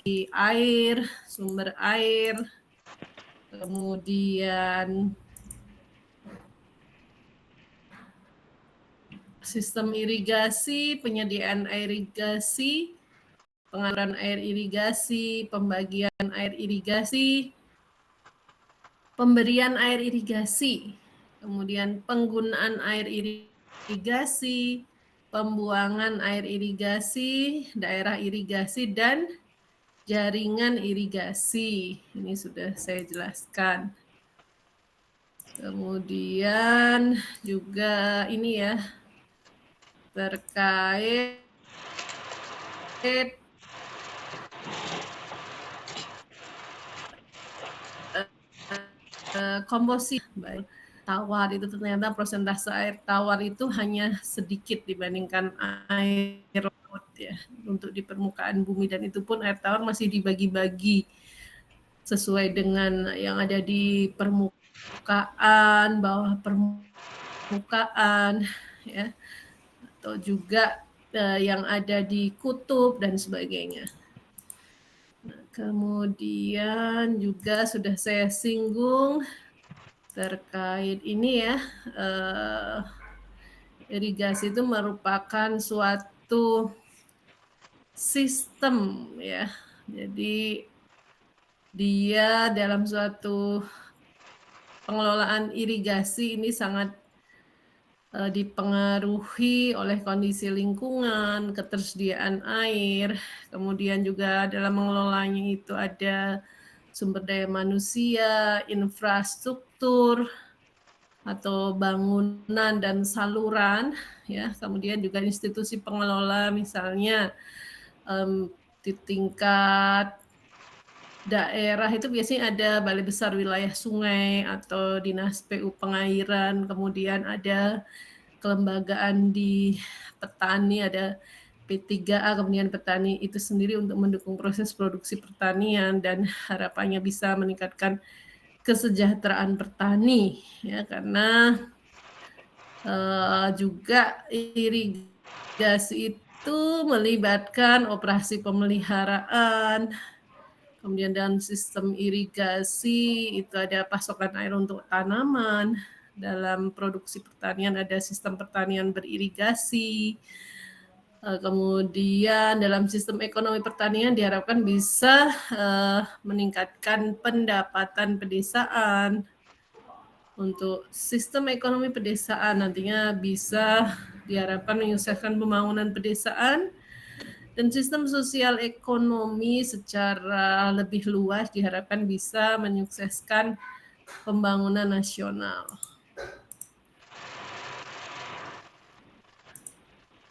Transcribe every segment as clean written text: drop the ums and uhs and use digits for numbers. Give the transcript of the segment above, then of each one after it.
air, sumber air, kemudian sistem irigasi, penyediaan air irigasi, pengaluran air irigasi, pembagian air irigasi, pemberian air irigasi, kemudian penggunaan air irigasi, pembuangan air irigasi, daerah irigasi, dan jaringan irigasi. Ini sudah saya jelaskan. Kemudian juga ini ya, terkait komposisi tawar itu ternyata persentase air tawar itu hanya sedikit dibandingkan air laut ya untuk di permukaan bumi, dan itu pun air tawar masih dibagi-bagi sesuai dengan yang ada di permukaan, bawah permukaan ya, atau juga yang ada di kutub dan sebagainya. Nah, kemudian juga sudah saya singgung terkait ini ya, irigasi itu merupakan suatu sistem ya. Jadi dia dalam suatu pengelolaan irigasi ini sangat dipengaruhi oleh kondisi lingkungan, ketersediaan air, kemudian juga dalam mengelolanya itu ada sumber daya manusia, infrastruktur, atau bangunan dan saluran, ya. Kemudian juga institusi pengelola, misalnya di tingkat daerah itu biasanya ada Balai Besar Wilayah Sungai atau Dinas PU Pengairan, kemudian ada kelembagaan di petani, ada P3A, kemudian petani itu sendiri untuk mendukung proses produksi pertanian dan harapannya bisa meningkatkan kesejahteraan petani ya, karena juga irigasi itu melibatkan operasi pemeliharaan. Kemudian dalam sistem irigasi itu ada pasokan air untuk tanaman. Dalam produksi pertanian ada sistem pertanian beririgasi. Kemudian dalam sistem ekonomi pertanian diharapkan bisa meningkatkan pendapatan pedesaan. Untuk sistem ekonomi pedesaan nantinya bisa diharapkan menyukseskan pembangunan pedesaan, dan sistem sosial ekonomi secara lebih luas diharapkan bisa menyukseskan pembangunan nasional.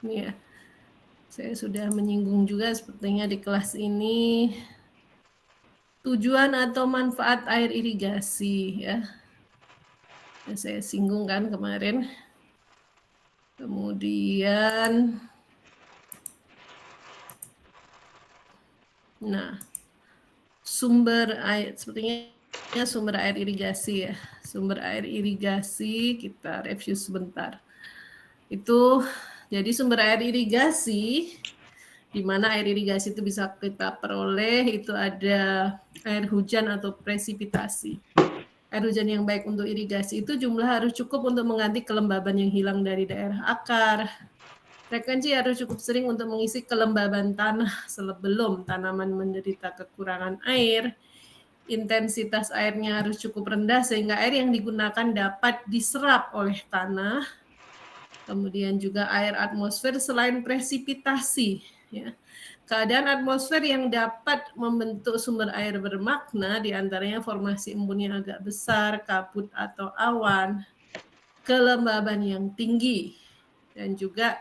Ini ya, saya sudah menyinggung juga sepertinya di kelas ini tujuan atau manfaat air irigasi ya. Saya singgung kan kemarin. Kemudian nah, sumber air, sepertinya sumber air irigasi ya. Sumber air irigasi kita review sebentar. Itu jadi sumber air irigasi, di mana air irigasi itu bisa kita peroleh, itu ada air hujan atau presipitasi. Air hujan yang baik untuk irigasi itu jumlah harus cukup untuk mengganti kelembaban yang hilang dari daerah akar. Frekuensi harus cukup sering untuk mengisi kelembaban tanah sebelum tanaman menderita kekurangan air. Intensitas airnya harus cukup rendah sehingga air yang digunakan dapat diserap oleh tanah. Kemudian juga air atmosfer selain presipitasi. Ya. Keadaan atmosfer yang dapat membentuk sumber air bermakna, diantaranya formasi embun yang agak besar, kabut atau awan, kelembaban yang tinggi, dan juga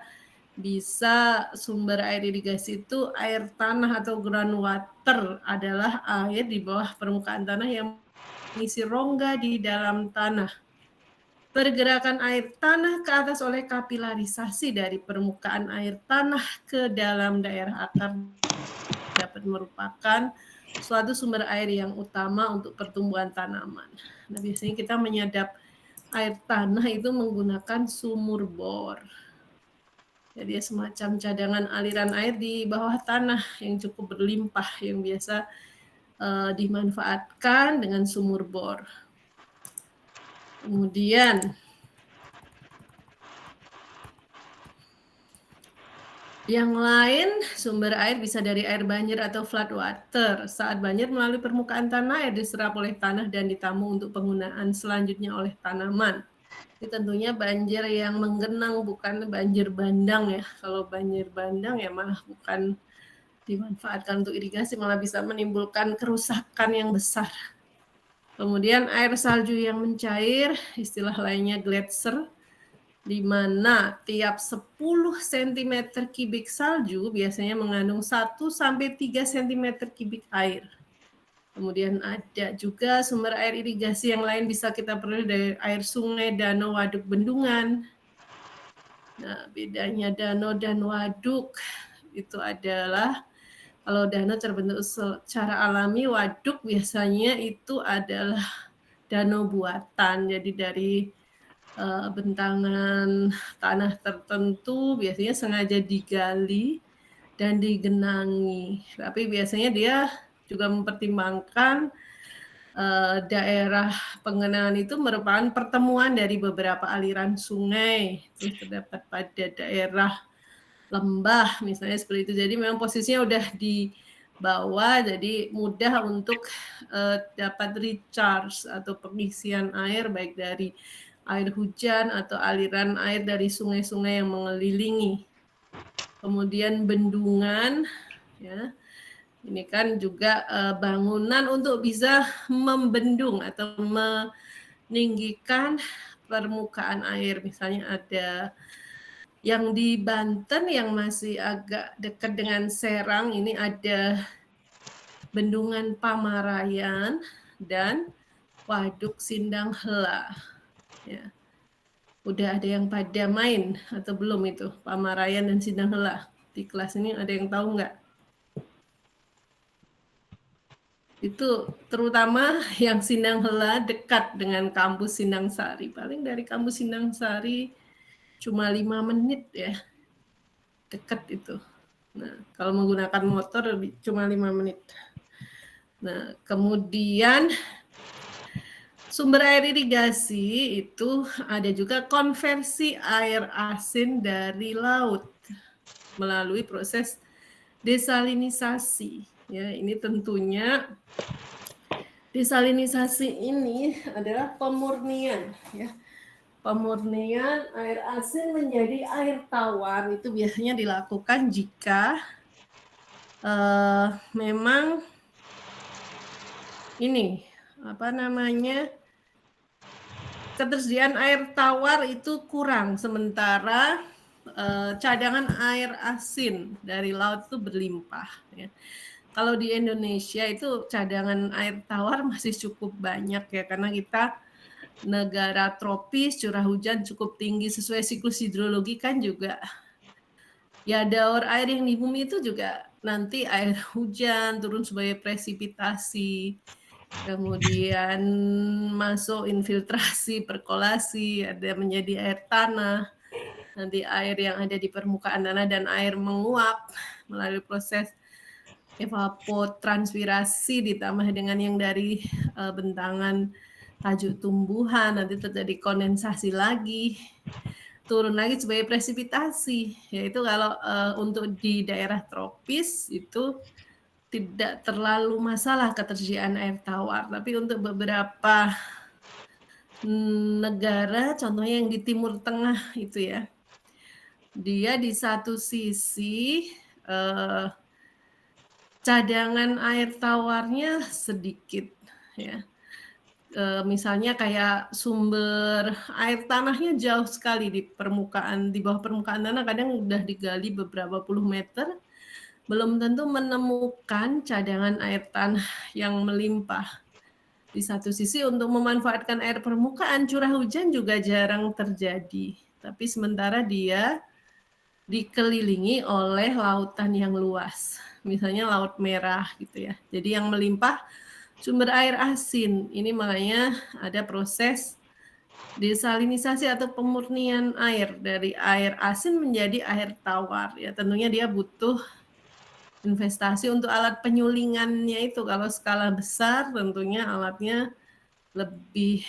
bisa sumber air irigasi itu air tanah atau groundwater adalah air di bawah permukaan tanah yang mengisi rongga di dalam tanah. Pergerakan air tanah ke atas oleh kapilarisasi dari permukaan air tanah ke dalam daerah akar dapat merupakan suatu sumber air yang utama untuk pertumbuhan tanaman. Nah, biasanya kita menyedap air tanah itu menggunakan sumur bor. Jadi semacam cadangan aliran air di bawah tanah yang cukup berlimpah yang biasa dimanfaatkan dengan sumur bor. Kemudian yang lain, sumber air bisa dari air banjir atau floodwater. Saat banjir melalui permukaan tanah, air diserap oleh tanah dan ditampung untuk penggunaan selanjutnya oleh tanaman. Ini tentunya banjir yang menggenang, bukan banjir bandang ya. Kalau banjir bandang ya malah bukan dimanfaatkan untuk irigasi, malah bisa menimbulkan kerusakan yang besar. Kemudian air salju yang mencair, istilah lainnya gletser, di mana tiap 10 cm kubik salju biasanya mengandung 1-3 cm kubik air. Kemudian ada juga sumber air irigasi yang lain bisa kita peroleh dari air sungai, danau, waduk, bendungan. Nah, bedanya danau dan waduk itu adalah kalau danau terbentuk secara alami, waduk biasanya itu adalah danau buatan. Jadi dari bentangan tanah tertentu biasanya sengaja digali dan digenangi. Tapi biasanya dia juga mempertimbangkan daerah pengenangan itu merupakan pertemuan dari beberapa aliran sungai. Terus terdapat pada daerah lembah misalnya seperti itu. Jadi memang posisinya udah di bawah, jadi mudah untuk dapat recharge atau pengisian air baik dari air hujan atau aliran air dari sungai-sungai yang mengelilingi. Kemudian bendungan, ya, ini kan juga bangunan untuk bisa membendung atau meninggikan permukaan air. Misalnya ada yang di Banten yang masih agak dekat dengan Serang, ini ada Bendungan Pamarayan dan Waduk Sindang Hela. Ya. Udah ada yang pada main atau belum itu Pamarayan dan Sindang Hela? Di kelas ini ada yang tahu nggak? Itu terutama yang Sindang Hela dekat dengan kampus Sindang Sari. Paling dari kampus Sindang Sari cuma 5 menit ya. Dekat itu. Nah, kalau menggunakan motor cuma 5 menit. Nah, kemudian sumber air irigasi itu ada juga konversi air asin dari laut melalui proses desalinisasi. Ya, ini tentunya desalinisasi ini adalah pemurnian ya. Pemurnian air asin menjadi air tawar itu biasanya dilakukan jika memang ini apa namanya ketersediaan air tawar itu kurang, sementara cadangan air asin dari laut itu berlimpah. Ya. Kalau di Indonesia itu cadangan air tawar masih cukup banyak ya, karena kita negara tropis, curah hujan cukup tinggi sesuai siklus hidrologi kan juga. Ya daur air yang di bumi itu juga nanti air hujan turun sebagai presipitasi, kemudian masuk infiltrasi, perkolasi, ada menjadi air tanah, nanti air yang ada di permukaan tanah dan air menguap melalui proses evapotranspirasi ditambah dengan yang dari bentangan tajuk tumbuhan, nanti terjadi kondensasi lagi, turun lagi sebagai presipitasi. Yaitu kalau untuk di daerah tropis itu tidak terlalu masalah ketersediaan air tawar, tapi untuk beberapa negara, contohnya yang di Timur Tengah itu ya, dia di satu sisi cadangan air tawarnya sedikit ya. Misalnya kayak sumber air tanahnya jauh sekali di permukaan, di bawah permukaan tanah kadang udah digali beberapa puluh meter, belum tentu menemukan cadangan air tanah yang melimpah. Di satu sisi untuk memanfaatkan air permukaan, curah hujan juga jarang terjadi. Tapi sementara dia dikelilingi oleh lautan yang luas. Misalnya Laut Merah gitu ya. Jadi yang melimpah sumber air asin. Ini makanya ada proses Desalinisasi atau pemurnian air dari air asin menjadi air tawar ya, tentunya dia butuh investasi untuk alat penyulingannya itu. Kalau skala besar tentunya alatnya lebih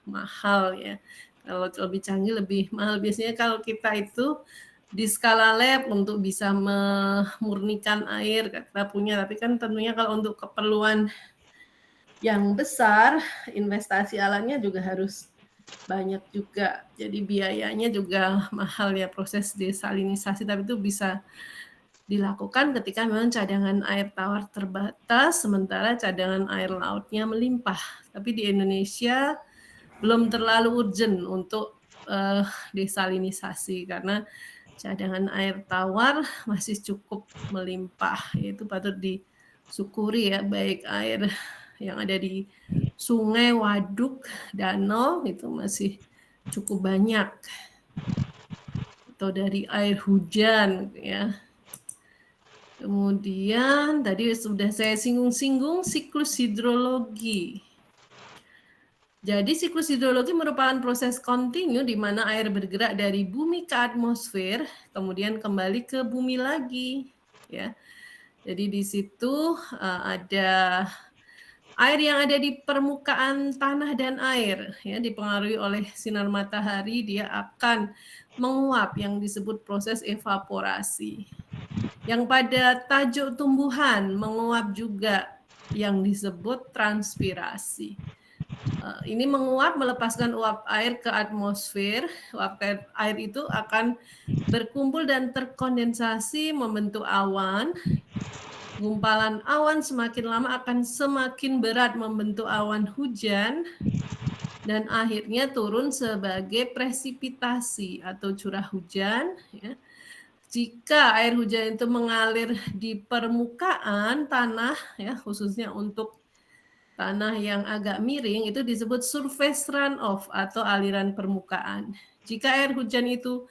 mahal ya. Kalau lebih canggih lebih mahal. Biasanya kalau kita itu di skala lab untuk bisa memurnikan air kita punya, tapi kan tentunya kalau untuk keperluan yang besar investasi alatnya juga harus banyak juga. Jadi biayanya juga mahal ya proses desalinisasi, tapi itu bisa dilakukan ketika memang cadangan air tawar terbatas sementara cadangan air lautnya melimpah. Tapi di Indonesia belum terlalu urgent untuk desalinisasi karena cadangan air tawar masih cukup melimpah. Itu patut disyukuri ya, baik air yang ada di sungai, waduk, danau itu masih cukup banyak. Atau dari air hujan ya. Kemudian tadi sudah saya singgung-singgung siklus hidrologi. Jadi siklus hidrologi merupakan proses kontinu di mana air bergerak dari bumi ke atmosfer, kemudian kembali ke bumi lagi, ya. Jadi di situ ada air yang ada di permukaan tanah dan air, ya, dipengaruhi oleh sinar matahari, dia akan menguap yang disebut proses evaporasi. Yang pada tajuk tumbuhan menguap juga yang disebut transpirasi. Ini menguap melepaskan uap air ke atmosfer. Uap air itu akan berkumpul dan terkondensasi membentuk awan. Gumpalan awan semakin lama akan semakin berat membentuk awan hujan dan akhirnya turun sebagai presipitasi atau curah hujan. Ya. Jika air hujan itu mengalir di permukaan tanah, ya khususnya untuk tanah yang agak miring itu disebut surface runoff atau aliran permukaan. Jika air hujan itu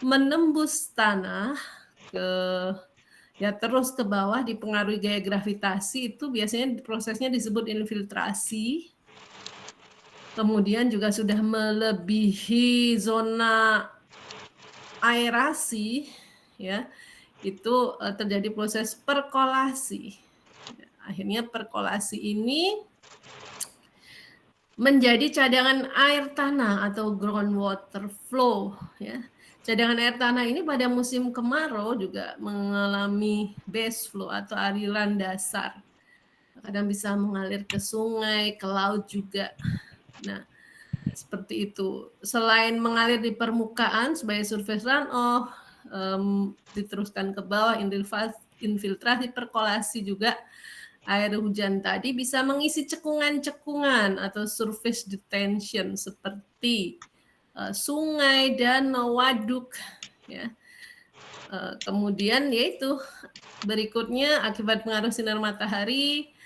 menembus tanah terus ke bawah dipengaruhi gaya gravitasi, itu biasanya prosesnya disebut infiltrasi. Kemudian juga sudah melebihi zona aerasi, ya itu terjadi proses perkolasi. Akhirnya perkolasi ini menjadi cadangan air tanah atau groundwater flow. Ya. Cadangan air tanah ini pada musim kemarau juga mengalami base flow atau aliran dasar. Kadang bisa mengalir ke sungai, ke laut juga. Nah, seperti itu. Selain mengalir di permukaan sebagai surface runoff, diteruskan ke bawah, infiltrasi, perkolasi juga air hujan tadi bisa mengisi cekungan-cekungan atau surface detention seperti sungai, danau, waduk. Ya. Kemudian yaitu berikutnya akibat pengaruh sinar matahari,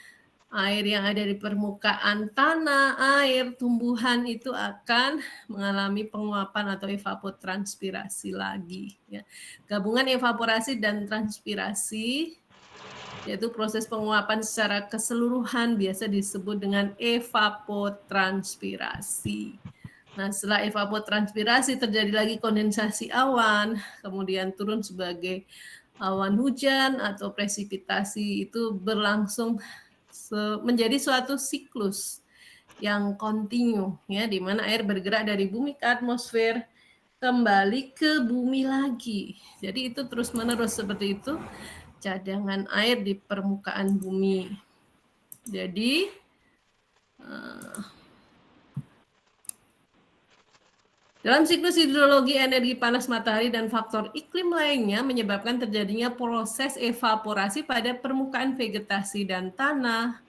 air yang ada di permukaan tanah, air, tumbuhan itu akan mengalami penguapan atau evapotranspirasi lagi. Ya. Gabungan evaporasi dan transpirasi yaitu proses penguapan secara keseluruhan biasa disebut dengan evapotranspirasi. Nah, setelah evapotranspirasi terjadi lagi kondensasi awan, kemudian turun sebagai awan hujan atau presipitasi, itu berlangsung menjadi suatu siklus yang kontinu, ya, di mana air bergerak dari bumi ke atmosfer, kembali ke bumi lagi. Jadi itu terus-menerus seperti itu. Cadangan air di permukaan bumi. Jadi dalam siklus hidrologi, energi panas matahari dan faktor iklim lainnya menyebabkan terjadinya proses evaporasi pada permukaan vegetasi dan tanah,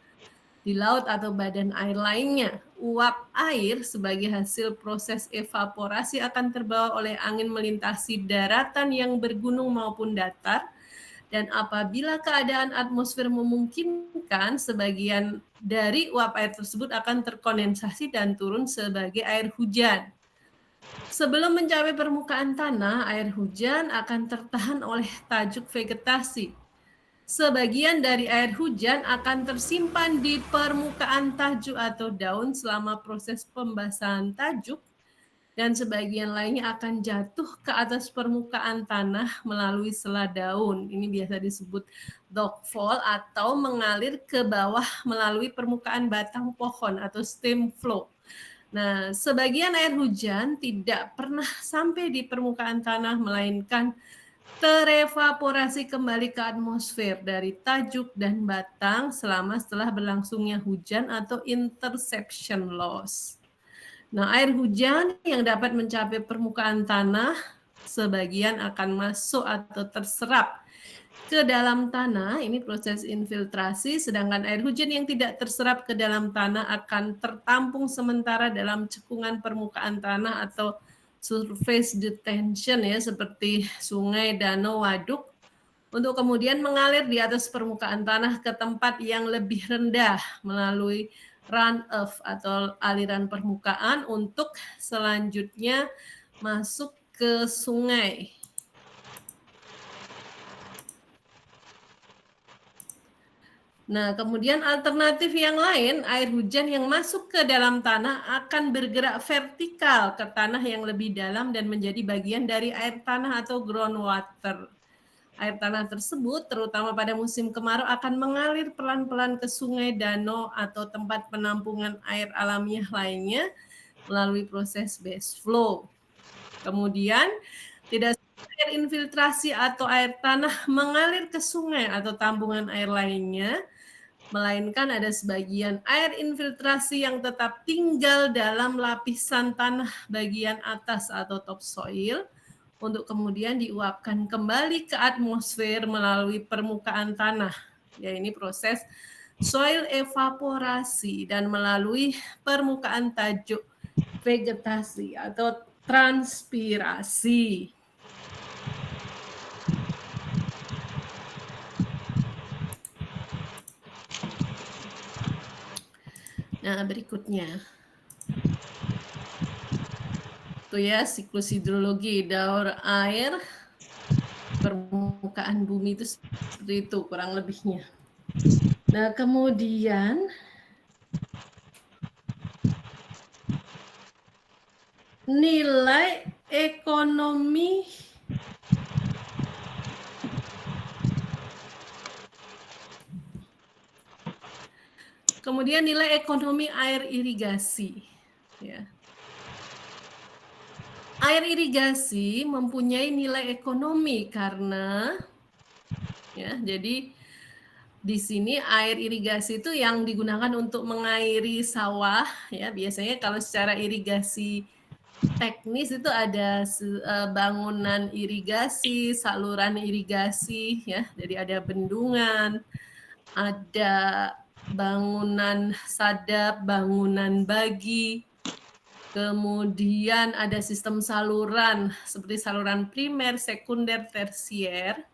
di laut atau badan air lainnya. Uap air sebagai hasil proses evaporasi akan terbawa oleh angin melintasi daratan yang bergunung maupun datar. Dan apabila keadaan atmosfer memungkinkan, sebagian dari uap air tersebut akan terkondensasi dan turun sebagai air hujan. Sebelum mencapai permukaan tanah, air hujan akan tertahan oleh tajuk vegetasi. sebagian dari air hujan akan tersimpan di permukaan tajuk atau daun selama proses pembasahan tajuk, dan sebagian lainnya akan jatuh ke atas permukaan tanah melalui sela daun. Ini biasa disebut dogfall atau mengalir ke bawah melalui permukaan batang pohon atau stem flow. Nah, sebagian air hujan tidak pernah sampai di permukaan tanah, melainkan terevaporasi kembali ke atmosfer dari tajuk dan batang setelah berlangsungnya hujan atau interception loss. Nah, air hujan yang dapat mencapai permukaan tanah, sebagian akan masuk atau terserap ke dalam tanah, ini proses infiltrasi, sedangkan air hujan yang tidak terserap ke dalam tanah akan tertampung sementara dalam cekungan permukaan tanah atau surface detention ya, seperti sungai, danau, waduk, untuk kemudian mengalir di atas permukaan tanah ke tempat yang lebih rendah melalui run-off atau aliran permukaan untuk selanjutnya masuk ke sungai. Nah, kemudian alternatif yang lain, air hujan yang masuk ke dalam tanah akan bergerak vertikal ke tanah yang lebih dalam dan menjadi bagian dari air tanah atau groundwater. Air tanah tersebut, terutama pada musim kemarau, akan mengalir pelan-pelan ke sungai, danau, atau tempat penampungan air alamiah lainnya melalui proses base flow. Kemudian, tidak air infiltrasi atau air tanah mengalir ke sungai atau tambungan air lainnya, melainkan ada sebagian air infiltrasi yang tetap tinggal dalam lapisan tanah bagian atas atau topsoil, untuk kemudian diuapkan kembali ke atmosfer melalui permukaan tanah. Ya, ini proses soil evaporasi dan melalui permukaan tajuk vegetasi atau transpirasi. Nah, berikutnya. Itu ya siklus hidrologi, daur air, permukaan bumi itu seperti itu kurang lebihnya. Nah, kemudian nilai ekonomi air irigasi ya. Air irigasi mempunyai nilai ekonomi karena ya, jadi di sini air irigasi itu yang digunakan untuk mengairi sawah ya. Biasanya kalau secara irigasi teknis itu ada bangunan irigasi, saluran irigasi ya. Jadi ada bendungan, ada bangunan sadap, bangunan bagi, kemudian ada sistem saluran seperti saluran primer, sekunder, tersier.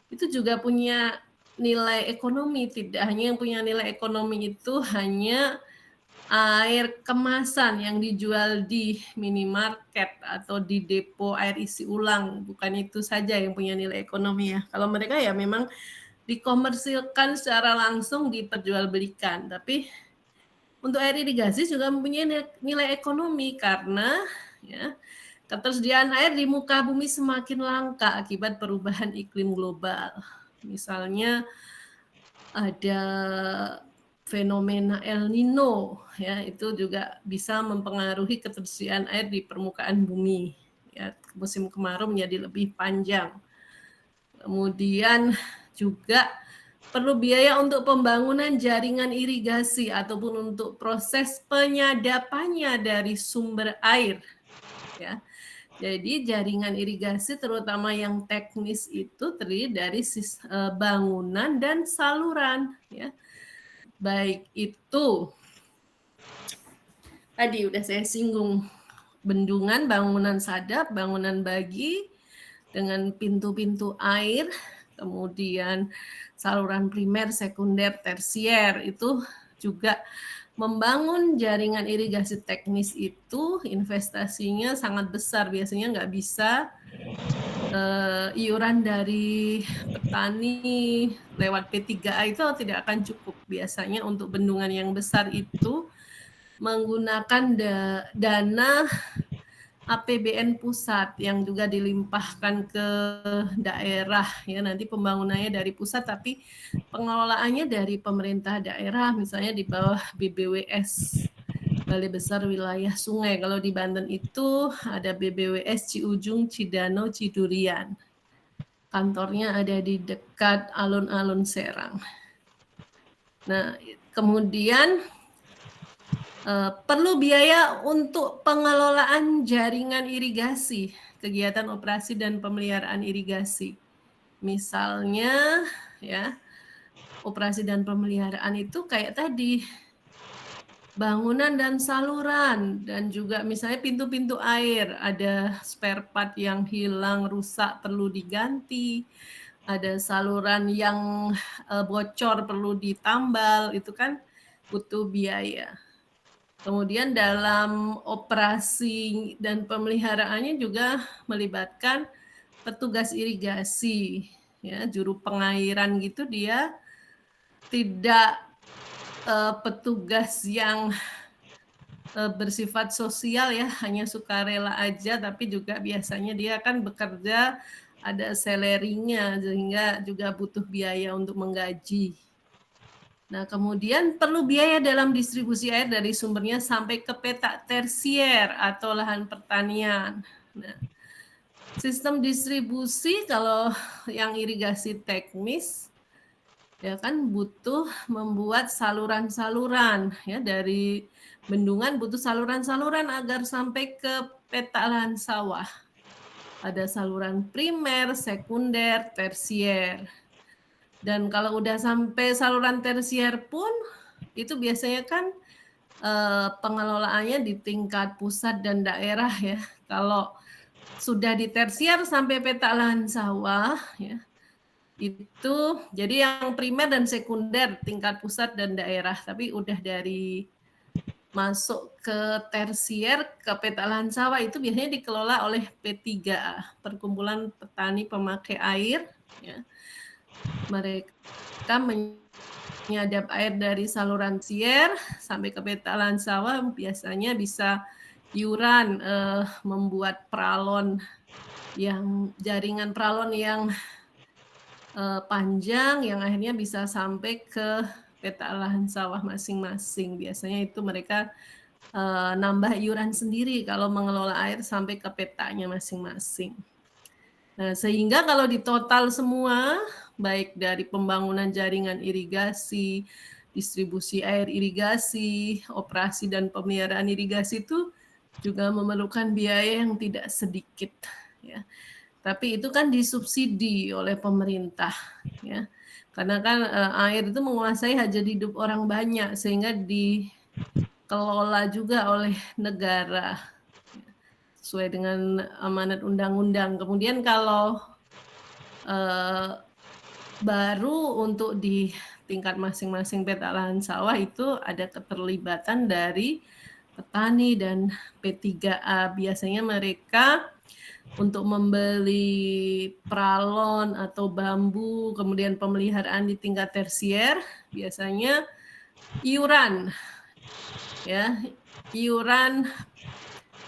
Itu juga punya nilai ekonomi. Tidak hanya yang punya nilai ekonomi itu hanya air kemasan yang dijual di minimarket atau di depo air isi ulang. Bukan itu saja yang punya nilai ekonomi ya. Kalau mereka ya memang dikomersilkan secara langsung, diperjualbelikan. Tapi untuk air irigasi juga mempunyai nilai ekonomi karena ya, ketersediaan air di muka bumi semakin langka akibat perubahan iklim global. Misalnya ada fenomena El Nino ya, itu juga bisa mempengaruhi ketersediaan air di permukaan bumi. Ya, musim kemarau menjadi lebih panjang. Kemudian juga perlu biaya untuk pembangunan jaringan irigasi ataupun untuk proses penyadapannya dari sumber air. Ya. Jadi jaringan irigasi terutama yang teknis itu terdiri dari bangunan dan saluran. Ya. Baik itu tadi udah saya singgung, bendungan, bangunan sadap, bangunan bagi dengan pintu-pintu air, kemudian saluran primer, sekunder, tersier, itu juga membangun jaringan irigasi teknis itu investasinya sangat besar, biasanya nggak bisa iuran dari petani lewat P3A itu tidak akan cukup. Biasanya untuk bendungan yang besar itu menggunakan dana APBN pusat yang juga dilimpahkan ke daerah ya, nanti pembangunannya dari pusat tapi pengelolaannya dari pemerintah daerah, misalnya di bawah BBWS, Balai Besar Wilayah Sungai. Kalau di Banten itu ada BBWS Ciujung, Cidano, Cidurian. Kantornya ada di dekat alun-alun Serang. Nah, kemudian perlu biaya untuk pengelolaan jaringan irigasi, kegiatan operasi dan pemeliharaan irigasi. Misalnya ya, operasi dan pemeliharaan itu kayak tadi, bangunan dan saluran, dan juga misalnya pintu-pintu air, ada spare part yang hilang, rusak, perlu diganti, ada saluran yang bocor perlu ditambal, itu kan butuh biaya. Kemudian dalam operasi dan pemeliharaannya juga melibatkan petugas irigasi, ya, juru pengairan gitu, dia tidak petugas yang bersifat sosial ya, hanya sukarela aja, tapi juga biasanya dia kan bekerja ada salary-nya, sehingga juga butuh biaya untuk menggaji. Nah, kemudian perlu biaya dalam distribusi air dari sumbernya sampai ke petak tersier atau lahan pertanian. Nah, sistem distribusi kalau yang irigasi teknis ya kan butuh membuat saluran-saluran ya, dari bendungan butuh saluran-saluran agar sampai ke petak lahan sawah. Ada saluran primer, sekunder, tersier. Dan kalau udah sampai saluran tersier pun itu biasanya kan pengelolaannya di tingkat pusat dan daerah ya. Kalau sudah di tersier sampai petak lahan sawah ya, itu jadi yang primer dan sekunder tingkat pusat dan daerah, tapi udah dari masuk ke tersier ke petak lahan sawah itu biasanya dikelola oleh P3A, Perkumpulan Petani Pemakai Air ya. Mereka menyadap air dari saluran tersier sampai ke petak lahan sawah, biasanya bisa iuran, membuat pralon yang jaringan pralon yang panjang yang akhirnya bisa sampai ke petak lahan sawah masing-masing. Biasanya itu mereka nambah iuran sendiri kalau mengelola air sampai ke petaknya masing-masing. Nah, sehingga kalau di total semua, baik dari pembangunan jaringan irigasi, distribusi air irigasi, operasi dan pemeliharaan irigasi itu juga memerlukan biaya yang tidak sedikit ya. Tapi itu kan disubsidi oleh pemerintah ya. Karena kan air itu menguasai hajat hidup orang banyak sehingga dikelola juga oleh negara sesuai dengan amanat undang-undang. Kemudian kalau baru untuk di tingkat masing-masing petak lahan sawah itu ada keterlibatan dari petani dan P3A. Biasanya mereka untuk membeli pralon atau bambu, kemudian pemeliharaan di tingkat tersier, biasanya iuran, ya, iuran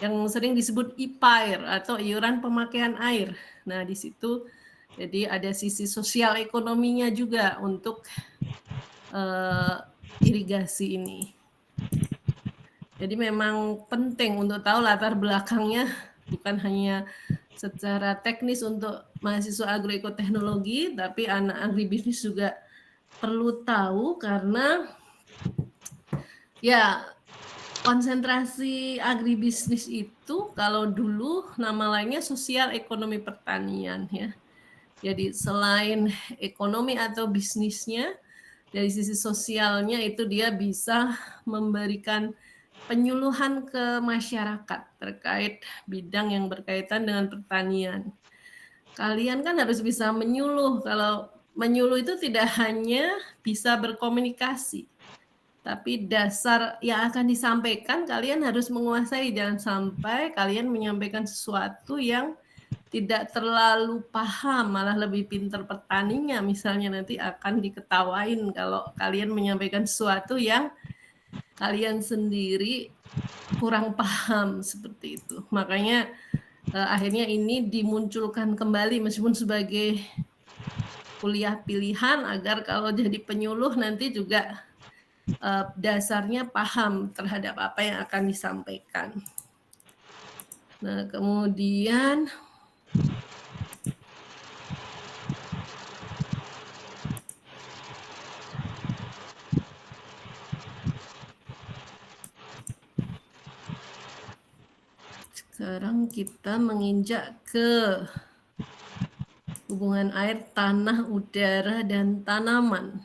yang sering disebut IPAIR atau iuran pemakaian air. Nah, di situ jadi ada sisi sosial ekonominya juga untuk irigasi ini. Jadi memang penting untuk tahu latar belakangnya, bukan hanya secara teknis untuk mahasiswa agroekoteknologi, tapi anak agribisnis juga perlu tahu karena ya konsentrasi agribisnis itu kalau dulu nama lainnya sosial ekonomi pertanian ya. Jadi selain ekonomi atau bisnisnya, dari sisi sosialnya itu dia bisa memberikan penyuluhan ke masyarakat terkait bidang yang berkaitan dengan pertanian. Kalian kan harus bisa menyuluh. Kalau menyuluh itu tidak hanya bisa berkomunikasi, tapi dasar yang akan disampaikan kalian harus menguasai. Jangan sampai kalian menyampaikan sesuatu yang tidak terlalu paham, malah lebih pintar petaninya misalnya, nanti akan diketawain kalau kalian menyampaikan sesuatu yang kalian sendiri kurang paham, seperti itu. Makanya akhirnya ini dimunculkan kembali meskipun sebagai kuliah pilihan agar kalau jadi penyuluh nanti juga dasarnya paham terhadap apa yang akan disampaikan. Nah, kemudian sekarang kita menginjak ke hubungan air, tanah, udara, dan tanaman.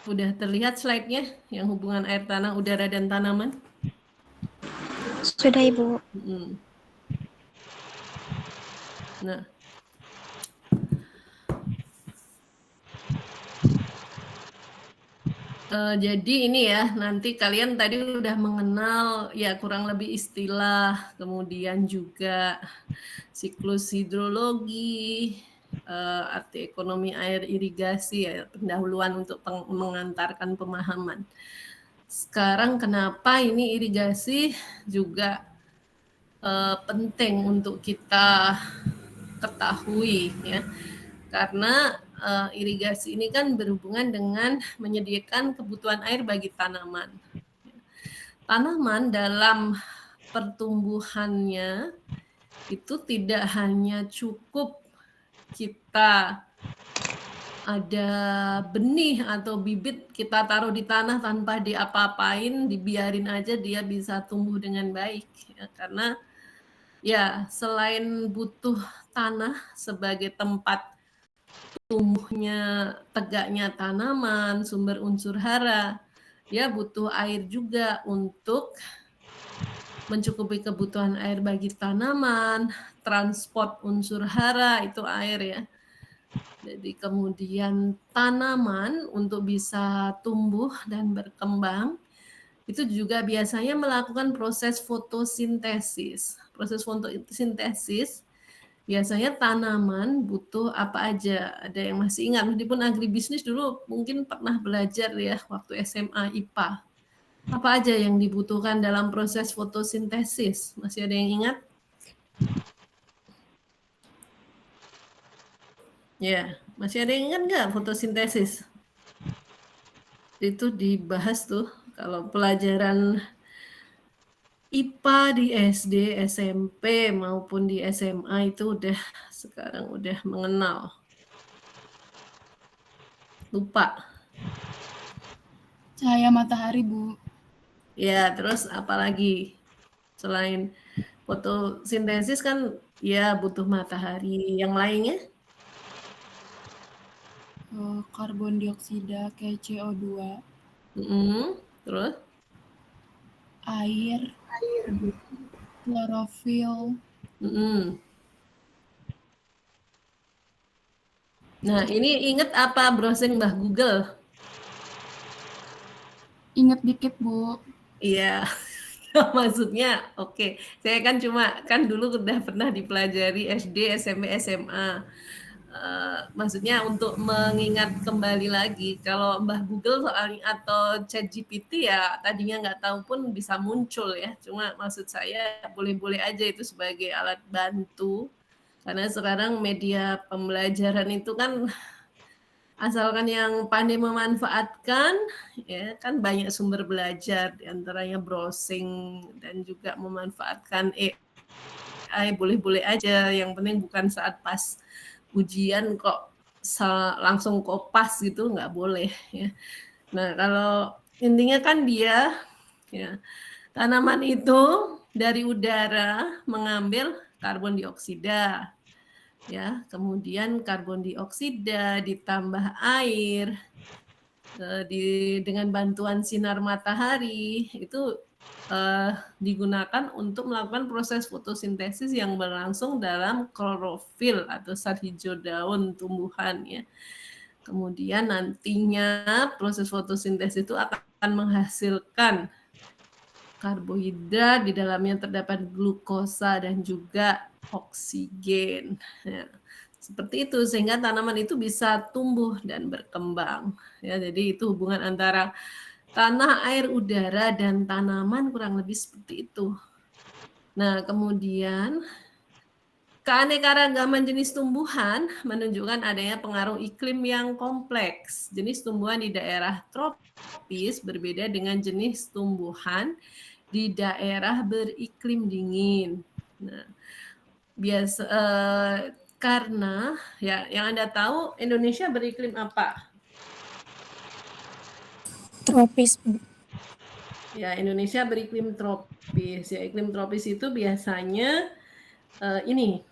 Udah terlihat slide-nya yang hubungan air, tanah, udara, dan tanaman? Sudah, Ibu. Nah, jadi ini ya, nanti kalian tadi udah mengenal ya kurang lebih istilah, kemudian juga siklus hidrologi, arti ekonomi air irigasi ya, pendahuluan untuk mengantarkan pemahaman. Sekarang kenapa ini irigasi juga penting untuk kita ketahui ya, karena irigasi ini kan berhubungan dengan menyediakan kebutuhan air bagi tanaman. Tanaman dalam pertumbuhannya itu tidak hanya cukup kita ada benih atau bibit kita taruh di tanah tanpa diapa-apain, dibiarin aja dia bisa tumbuh dengan baik ya, karena ya selain butuh tanah sebagai tempat tumbuhnya tegaknya tanaman, sumber unsur hara, dia butuh air juga untuk mencukupi kebutuhan air bagi tanaman, transport unsur hara itu air ya. Jadi kemudian tanaman untuk bisa tumbuh dan berkembang itu juga biasanya melakukan proses fotosintesis. Proses fotosintesis biasanya tanaman butuh apa aja. Ada yang masih ingat, meskipun agribisnis dulu mungkin pernah belajar ya waktu SMA IPA. Apa aja yang dibutuhkan dalam proses fotosintesis? Masih ada yang ingat? Ya, masih ada yang ingat nggak fotosintesis? Itu dibahas tuh kalau pelajaran IPA di SD, SMP maupun di SMA itu sekarang udah mengenal. Lupa. Cahaya matahari, Bu. Ya, terus apalagi selain fotosintesis kan ya butuh matahari. Yang lainnya? Karbon dioksida kayak CO2. Terus? Air. Klorofil. Nah, ini inget apa browsing Mbah Google? Ingat dikit, Bu. Iya, maksudnya oke. Saya kan dulu udah pernah dipelajari SD, SMP, SMA. Maksudnya untuk mengingat kembali lagi, kalau Mbah Google soalnya atau ChatGPT ya tadinya nggak tahu pun bisa muncul ya. Cuma maksud saya boleh-boleh aja itu sebagai alat bantu. Karena sekarang media pembelajaran itu kan asalkan yang pandai memanfaatkan, ya kan banyak sumber belajar, diantaranya browsing dan juga memanfaatkan AI, boleh-boleh aja. Yang penting bukan saat pas ujian kok langsung kopas gitu, nggak boleh. Ya. Nah kalau intinya kan dia, ya, tanaman itu dari udara mengambil karbon dioksida. Ya, kemudian karbon dioksida ditambah air dengan bantuan sinar matahari itu digunakan untuk melakukan proses fotosintesis yang berlangsung dalam klorofil atau zat hijau daun tumbuhan ya. Kemudian nantinya proses fotosintesis itu akan menghasilkan karbohidrat, di dalamnya terdapat glukosa dan juga oksigen. Ya, seperti itu sehingga tanaman itu bisa tumbuh dan berkembang. Ya, jadi itu hubungan antara tanah, air, udara, dan tanaman kurang lebih seperti itu. Nah, kemudian keanekaragaman jenis tumbuhan menunjukkan adanya pengaruh iklim yang kompleks. Jenis tumbuhan di daerah tropis berbeda dengan jenis tumbuhan di daerah beriklim dingin. Nah, karena ya yang Anda tahu Indonesia beriklim apa? Tropis, Bu. Ya, Indonesia beriklim tropis. Ya, iklim tropis itu biasanya ini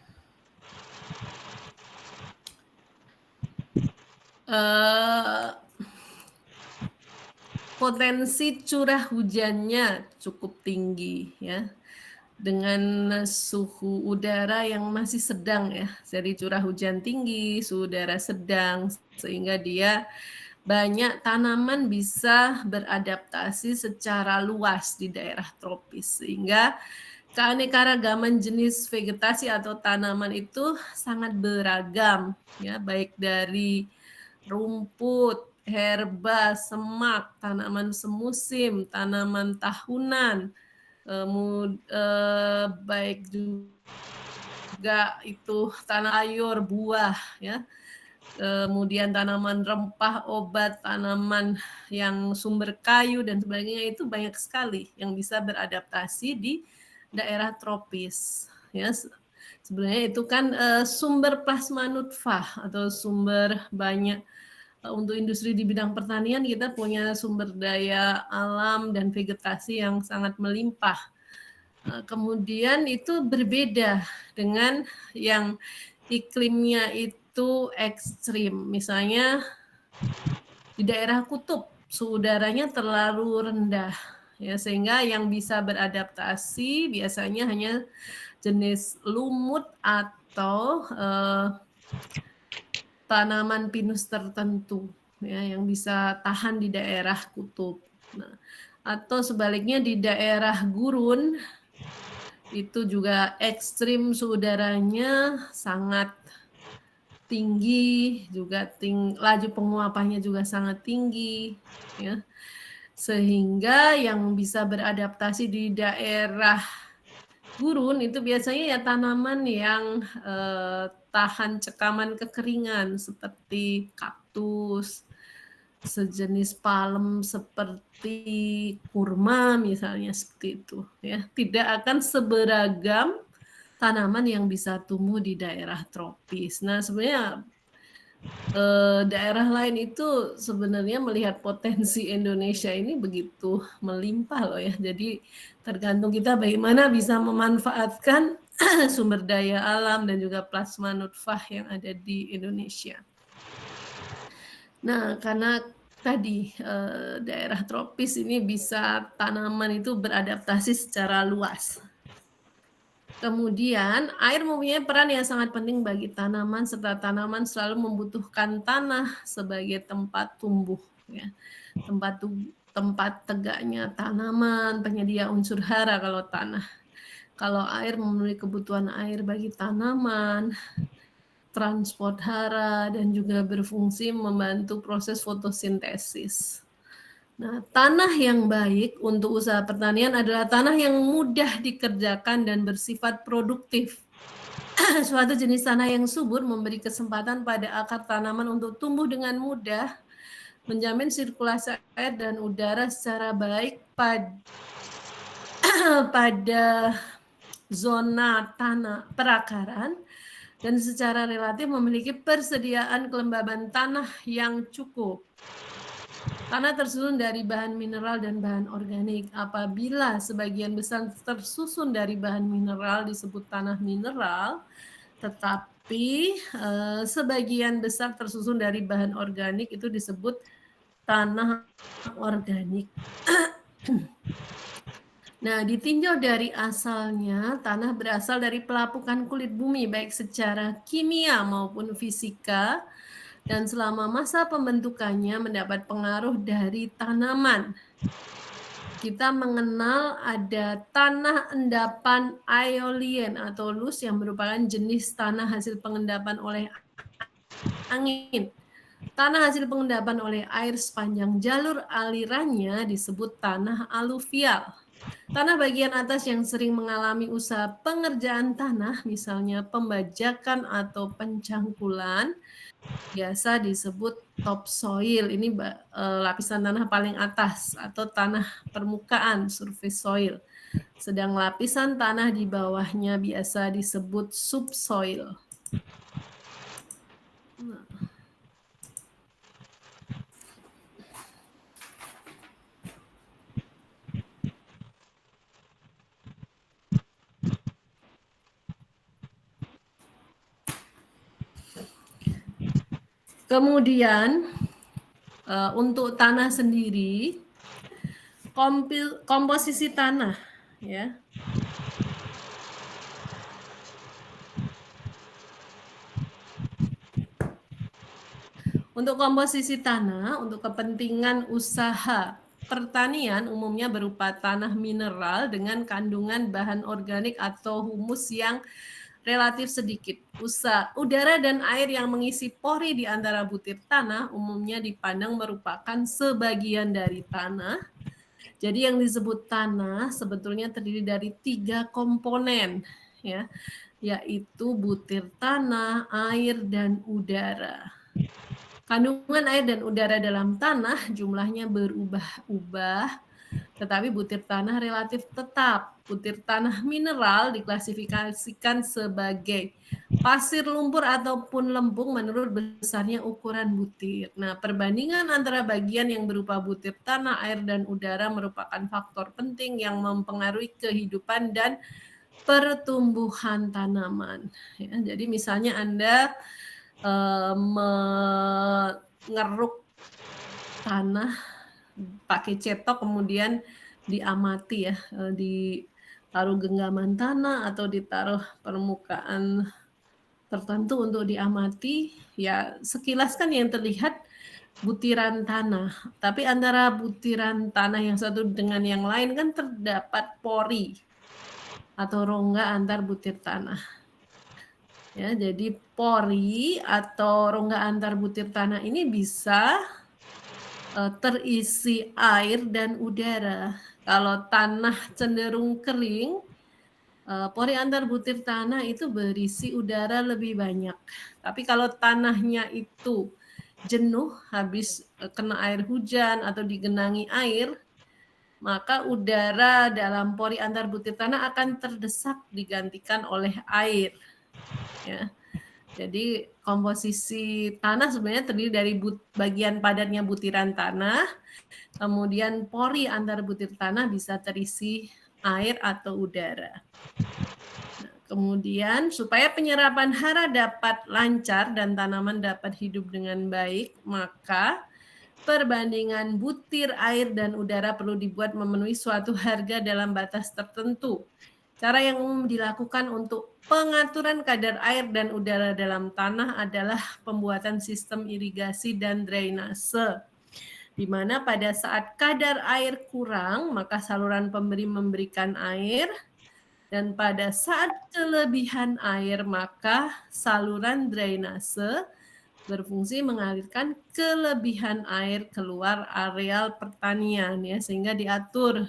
potensi curah hujannya cukup tinggi ya. Dengan suhu udara yang masih sedang ya. Jadi curah hujan tinggi, suhu udara sedang sehingga dia banyak tanaman bisa beradaptasi secara luas di daerah tropis sehingga keanekaragaman jenis vegetasi atau tanaman itu sangat beragam ya, baik dari rumput, herba, semak, tanaman semusim, tanaman tahunan, baik juga itu tanah sayur, buah ya. Kemudian tanaman rempah, obat, tanaman yang sumber kayu dan sebagainya itu banyak sekali yang bisa beradaptasi di daerah tropis. Ya, sebenarnya itu kan sumber plasma nutfah atau sumber banyak untuk industri di bidang pertanian kita punya sumber daya alam dan vegetasi yang sangat melimpah. Kemudian itu berbeda dengan yang iklimnya itu ekstrim. Misalnya di daerah kutub suhu udaranya terlalu rendah ya sehingga yang bisa beradaptasi biasanya hanya jenis lumut atau tanaman pinus tertentu ya yang bisa tahan di daerah kutub. Nah, atau sebaliknya di daerah gurun itu juga ekstrim suhu udaranya sangat tinggi, juga laju penguapannya juga sangat tinggi, ya. Sehingga yang bisa beradaptasi di daerah gurun itu biasanya ya tanaman yang tahan cekaman kekeringan seperti kaktus, sejenis palem seperti kurma misalnya seperti itu, ya. Tidak akan seberagam tanaman yang bisa tumbuh di daerah tropis. Nah, sebenarnya daerah lain itu sebenarnya melihat potensi Indonesia ini begitu melimpah loh ya. Jadi tergantung kita bagaimana bisa memanfaatkan sumber daya alam dan juga plasma nutfah yang ada di Indonesia. Nah, karena tadi daerah tropis ini bisa tanaman itu beradaptasi secara luas. Kemudian, air mempunyai peran yang sangat penting bagi tanaman, serta tanaman selalu membutuhkan tanah sebagai tempat tumbuh. Ya. Tempat tegaknya tanaman, penyedia unsur hara kalau tanah. Kalau air memenuhi kebutuhan air bagi tanaman, transport hara, dan juga berfungsi membantu proses fotosintesis. Nah, tanah yang baik untuk usaha pertanian adalah tanah yang mudah dikerjakan dan bersifat produktif. Suatu jenis tanah yang subur memberi kesempatan pada akar tanaman untuk tumbuh dengan mudah, menjamin sirkulasi air dan udara secara baik pada zona tanah perakaran, dan secara relatif memiliki persediaan kelembaban tanah yang cukup. Tanah tersusun dari bahan mineral dan bahan organik. Apabila sebagian besar tersusun dari bahan mineral disebut tanah mineral, tetapi sebagian besar tersusun dari bahan organik itu disebut tanah organik. Nah, ditinjau dari asalnya, tanah berasal dari pelapukan kulit bumi, baik secara kimia maupun fisika, dan selama masa pembentukannya mendapat pengaruh dari tanaman. Kita mengenal ada tanah endapan aeolian atau lus yang merupakan jenis tanah hasil pengendapan oleh angin. Tanah hasil pengendapan oleh air sepanjang jalur alirannya disebut tanah aluvial. Tanah bagian atas yang sering mengalami usaha pengerjaan tanah, misalnya pembajakan atau pencangkulan, biasa disebut topsoil. Ini lapisan tanah paling atas atau tanah permukaan, surface soil. Sedang lapisan tanah di bawahnya biasa disebut subsoil. Nah. Kemudian untuk tanah sendiri, komposisi tanah, ya. Untuk komposisi tanah, untuk kepentingan usaha pertanian umumnya berupa tanah mineral dengan kandungan bahan organik atau humus yang relatif sedikit. Udara dan air yang mengisi pori di antara butir tanah umumnya dipandang merupakan sebagian dari tanah. Jadi yang disebut tanah sebetulnya terdiri dari 3 komponen, ya, yaitu butir tanah, air, dan udara. Kandungan air dan udara dalam tanah jumlahnya berubah-ubah, tetapi butir tanah relatif tetap. Butir tanah mineral diklasifikasikan sebagai pasir lumpur ataupun lempung menurut besarnya ukuran butir. Nah, perbandingan antara bagian yang berupa butir tanah, air, dan udara merupakan faktor penting yang mempengaruhi kehidupan dan pertumbuhan tanaman. Ya, jadi misalnya Anda mengeruk tanah pakai cetok kemudian diamati ya, ditaruh genggaman tanah atau ditaruh permukaan tertentu untuk diamati, ya sekilas kan yang terlihat butiran tanah, tapi antara butiran tanah yang satu dengan yang lain kan terdapat pori atau rongga antar butir tanah. Ya, jadi pori atau rongga antar butir tanah ini bisa terisi air dan udara. Kalau tanah cenderung kering, pori antar butir tanah itu berisi udara lebih banyak. Tapi kalau tanahnya itu jenuh, habis kena air hujan atau digenangi air, maka udara dalam pori antar butir tanah akan terdesak digantikan oleh air. Ya. Jadi komposisi tanah sebenarnya terdiri dari bagian padatnya butiran tanah, kemudian pori antar butir tanah bisa terisi air atau udara. Nah, kemudian supaya penyerapan hara dapat lancar dan tanaman dapat hidup dengan baik, maka perbandingan butir air dan udara perlu dibuat memenuhi suatu harga dalam batas tertentu. Cara yang umum dilakukan untuk pengaturan kadar air dan udara dalam tanah adalah pembuatan sistem irigasi dan drainase, di mana pada saat kadar air kurang, maka saluran pemberi memberikan air, dan pada saat kelebihan air, maka saluran drainase berfungsi mengalirkan kelebihan air keluar areal pertanian, ya, sehingga diatur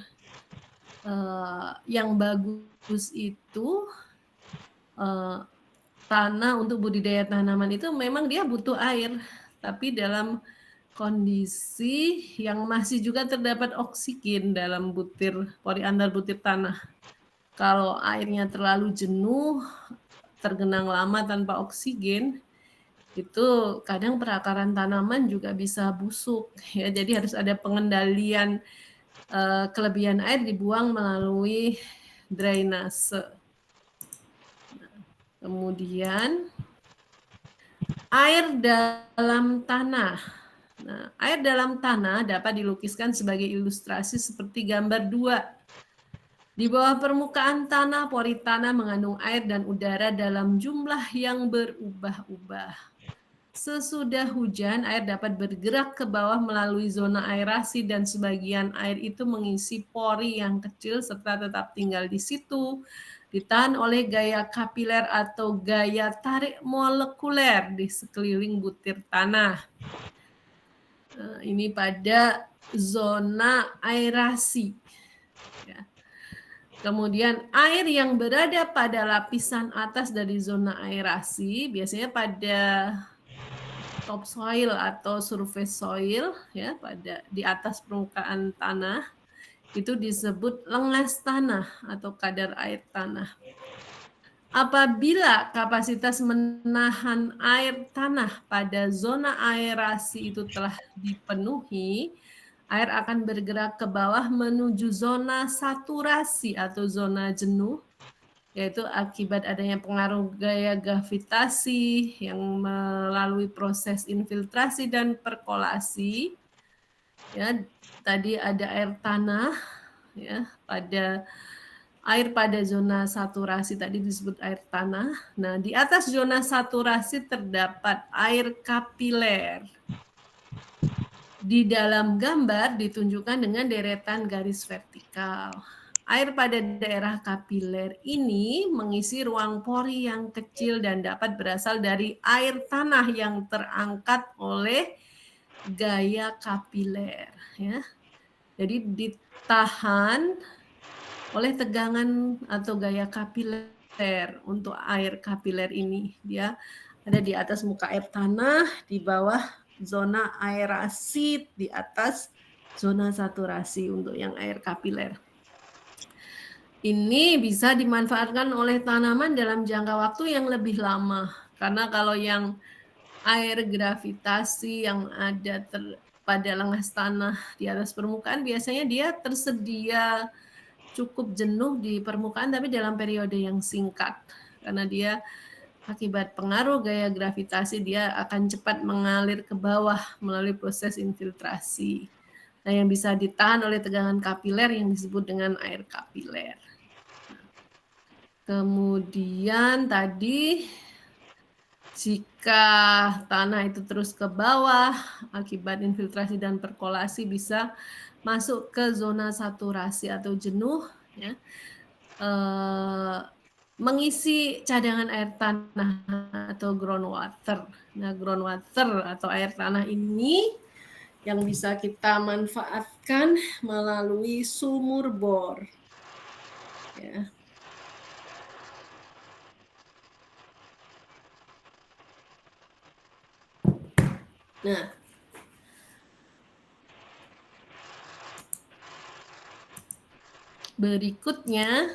yang bagus itu tanah untuk budidaya tanaman itu memang dia butuh air, tapi dalam kondisi yang masih juga terdapat oksigen dalam pori antar butir tanah. Kalau airnya terlalu jenuh, tergenang lama tanpa oksigen, itu kadang perakaran tanaman juga bisa busuk, ya. Jadi harus ada pengendalian kelebihan air dibuang melalui drainase. Nah, kemudian air dalam tanah. Nah, air dalam tanah dapat dilukiskan sebagai ilustrasi seperti gambar 2. Di bawah permukaan tanah, pori tanah mengandung air dan udara dalam jumlah yang berubah-ubah. Sesudah hujan, air dapat bergerak ke bawah melalui zona aerasi dan sebagian air itu mengisi pori yang kecil serta tetap tinggal di situ, ditahan oleh gaya kapiler atau gaya tarik molekuler di sekeliling butir tanah. Ini pada zona aerasi. Ya. Kemudian air yang berada pada lapisan atas dari zona aerasi biasanya pada topsoil atau surface soil ya, pada di atas permukaan tanah itu disebut lengas tanah atau kadar air tanah. Apabila kapasitas menahan air tanah pada zona aerasi itu telah dipenuhi, air akan bergerak ke bawah menuju zona saturasi atau zona jenuh, yaitu akibat adanya pengaruh gaya gravitasi yang melalui proses infiltrasi dan perkolasi. Ya, tadi ada air tanah, ya, air pada zona saturasi tadi disebut air tanah. Nah, di atas zona saturasi terdapat air kapiler. Di dalam gambar ditunjukkan dengan deretan garis vertikal. Air pada daerah kapiler ini mengisi ruang pori yang kecil dan dapat berasal dari air tanah yang terangkat oleh gaya kapiler. Ya. Jadi ditahan oleh tegangan atau gaya kapiler untuk air kapiler ini. Dia ada di atas muka air tanah, di bawah zona aerasi, di atas zona saturasi untuk yang air kapiler. Ini bisa dimanfaatkan oleh tanaman dalam jangka waktu yang lebih lama. Karena kalau yang air gravitasi yang ada pada lengas tanah di atas permukaan, biasanya dia tersedia cukup jenuh di permukaan tapi dalam periode yang singkat. Karena dia akibat pengaruh gaya gravitasi dia akan cepat mengalir ke bawah melalui proses infiltrasi. Nah, yang bisa ditahan oleh tegangan kapiler yang disebut dengan air kapiler. Kemudian tadi jika tanah itu terus ke bawah akibat infiltrasi dan perkolasi bisa masuk ke zona saturasi atau jenuh, ya, mengisi cadangan air tanah atau groundwater. Nah, groundwater atau air tanah ini yang bisa kita manfaatkan melalui sumur bor. Ya. Nah, berikutnya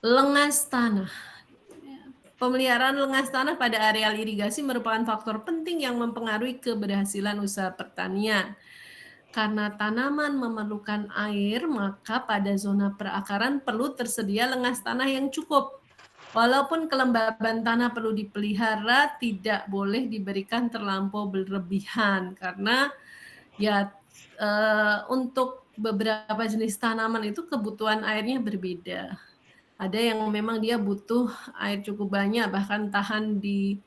lengas tanah. Pemeliharaan lengas tanah pada areal irigasi merupakan faktor penting yang mempengaruhi keberhasilan usaha pertanian. Karena tanaman memerlukan air, maka pada zona perakaran perlu tersedia lengas tanah yang cukup. Walaupun kelembaban tanah perlu dipelihara, tidak boleh diberikan terlampau berlebihan karena ya untuk beberapa jenis tanaman itu kebutuhan airnya berbeda. Ada yang memang dia butuh air cukup banyak, bahkan tahan di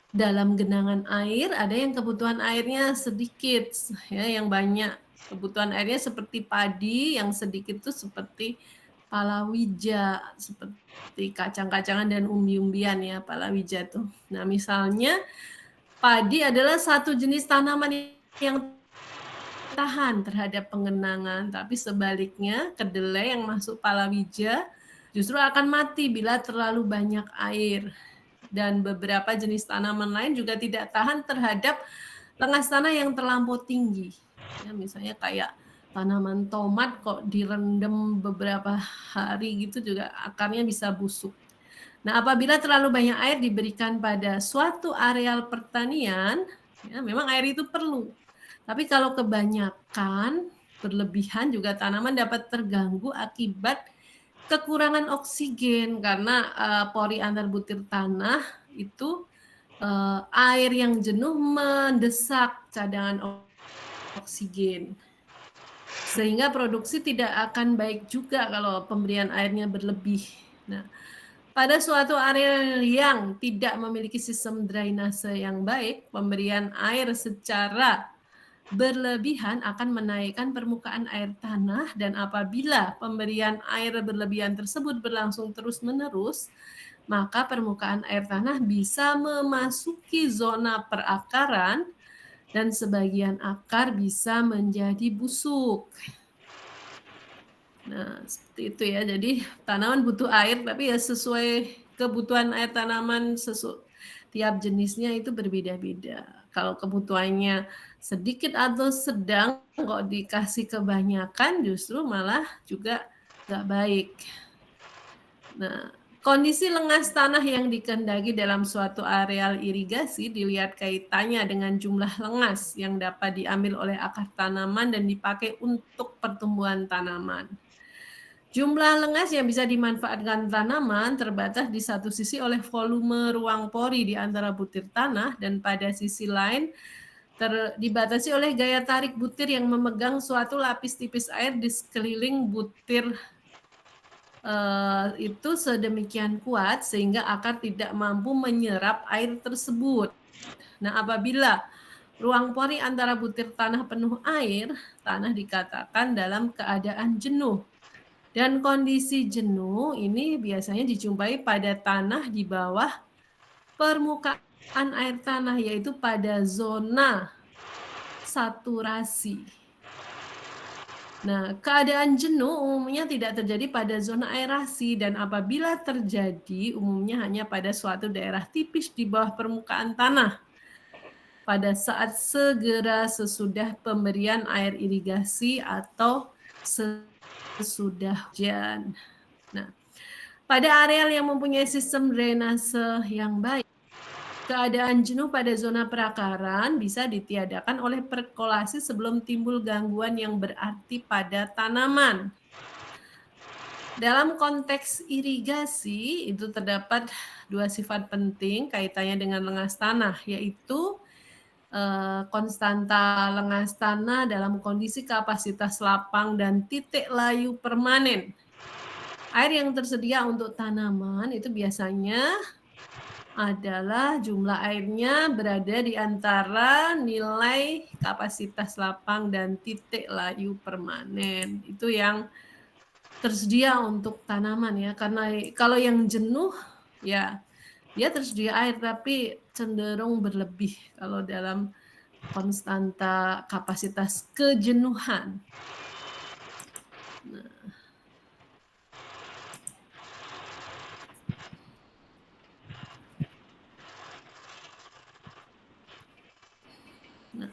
dalam genangan air, ada yang kebutuhan airnya sedikit, ya, yang banyak. Kebutuhan airnya seperti padi, yang sedikit itu seperti palawija, seperti kacang-kacangan dan umbi-umbian ya, palawija tuh. Nah, misalnya padi adalah satu jenis tanaman yang tahan terhadap pengenangan, tapi sebaliknya kedelai yang masuk palawija justru akan mati bila terlalu banyak air. Dan beberapa jenis tanaman lain juga tidak tahan terhadap lengas tanah yang terlampau tinggi. Ya, misalnya kayak tanaman tomat kok direndam beberapa hari gitu juga akarnya bisa busuk. Nah, apabila terlalu banyak air diberikan pada suatu areal pertanian, ya, memang air itu perlu. Tapi kalau kebanyakan, berlebihan juga tanaman dapat terganggu akibat kekurangan oksigen karena pori antar butir tanah itu air yang jenuh mendesak cadangan oksigen. Sehingga produksi tidak akan baik juga kalau pemberian airnya berlebih. Nah, pada suatu area yang tidak memiliki sistem drainase yang baik, pemberian air secara berlebihan akan menaikkan permukaan air tanah, dan apabila pemberian air berlebihan tersebut berlangsung terus-menerus, maka permukaan air tanah bisa memasuki zona perakaran dan sebagian akar bisa menjadi busuk. Nah, seperti itu ya. Jadi tanaman butuh air, tapi ya sesuai kebutuhan air tanaman tiap jenisnya itu berbeda-beda. Kalau kebutuhannya sedikit atau sedang, kok dikasih kebanyakan justru malah juga nggak baik. Nah, kondisi lengas tanah yang dikehendaki dalam suatu areal irigasi dilihat kaitannya dengan jumlah lengas yang dapat diambil oleh akar tanaman dan dipakai untuk pertumbuhan tanaman. Jumlah lengas yang bisa dimanfaatkan tanaman terbatas di satu sisi oleh volume ruang pori di antara butir tanah, dan pada sisi lain dibatasi oleh gaya tarik butir yang memegang suatu lapis tipis air di sekeliling butir itu sedemikian kuat sehingga akar tidak mampu menyerap air tersebut. Nah, apabila ruang pori antara butir tanah penuh air, tanah dikatakan dalam keadaan jenuh. Dan kondisi jenuh ini biasanya dijumpai pada tanah di bawah permukaan air tanah, yaitu pada zona saturasi. Nah, keadaan jenuh umumnya tidak terjadi pada zona aerasi, dan apabila terjadi umumnya hanya pada suatu daerah tipis di bawah permukaan tanah pada saat segera sesudah pemberian air irigasi atau sesudah hujan. Nah, pada areal yang mempunyai sistem drainase yang baik, keadaan jenuh pada zona perakaran bisa ditiadakan oleh perkolasi sebelum timbul gangguan yang berarti pada tanaman. Dalam konteks irigasi itu terdapat dua sifat penting kaitannya dengan lengas tanah, yaitu konstanta lengas tanah dalam kondisi kapasitas lapang dan titik layu permanen. Air yang tersedia untuk tanaman itu biasanya adalah jumlah airnya berada di antara nilai kapasitas lapang dan titik layu permanen. Itu yang tersedia untuk tanaman ya. Karena kalau yang jenuh ya dia tersedia air tapi cenderung berlebih kalau dalam konstanta kapasitas kejenuhan. Nah,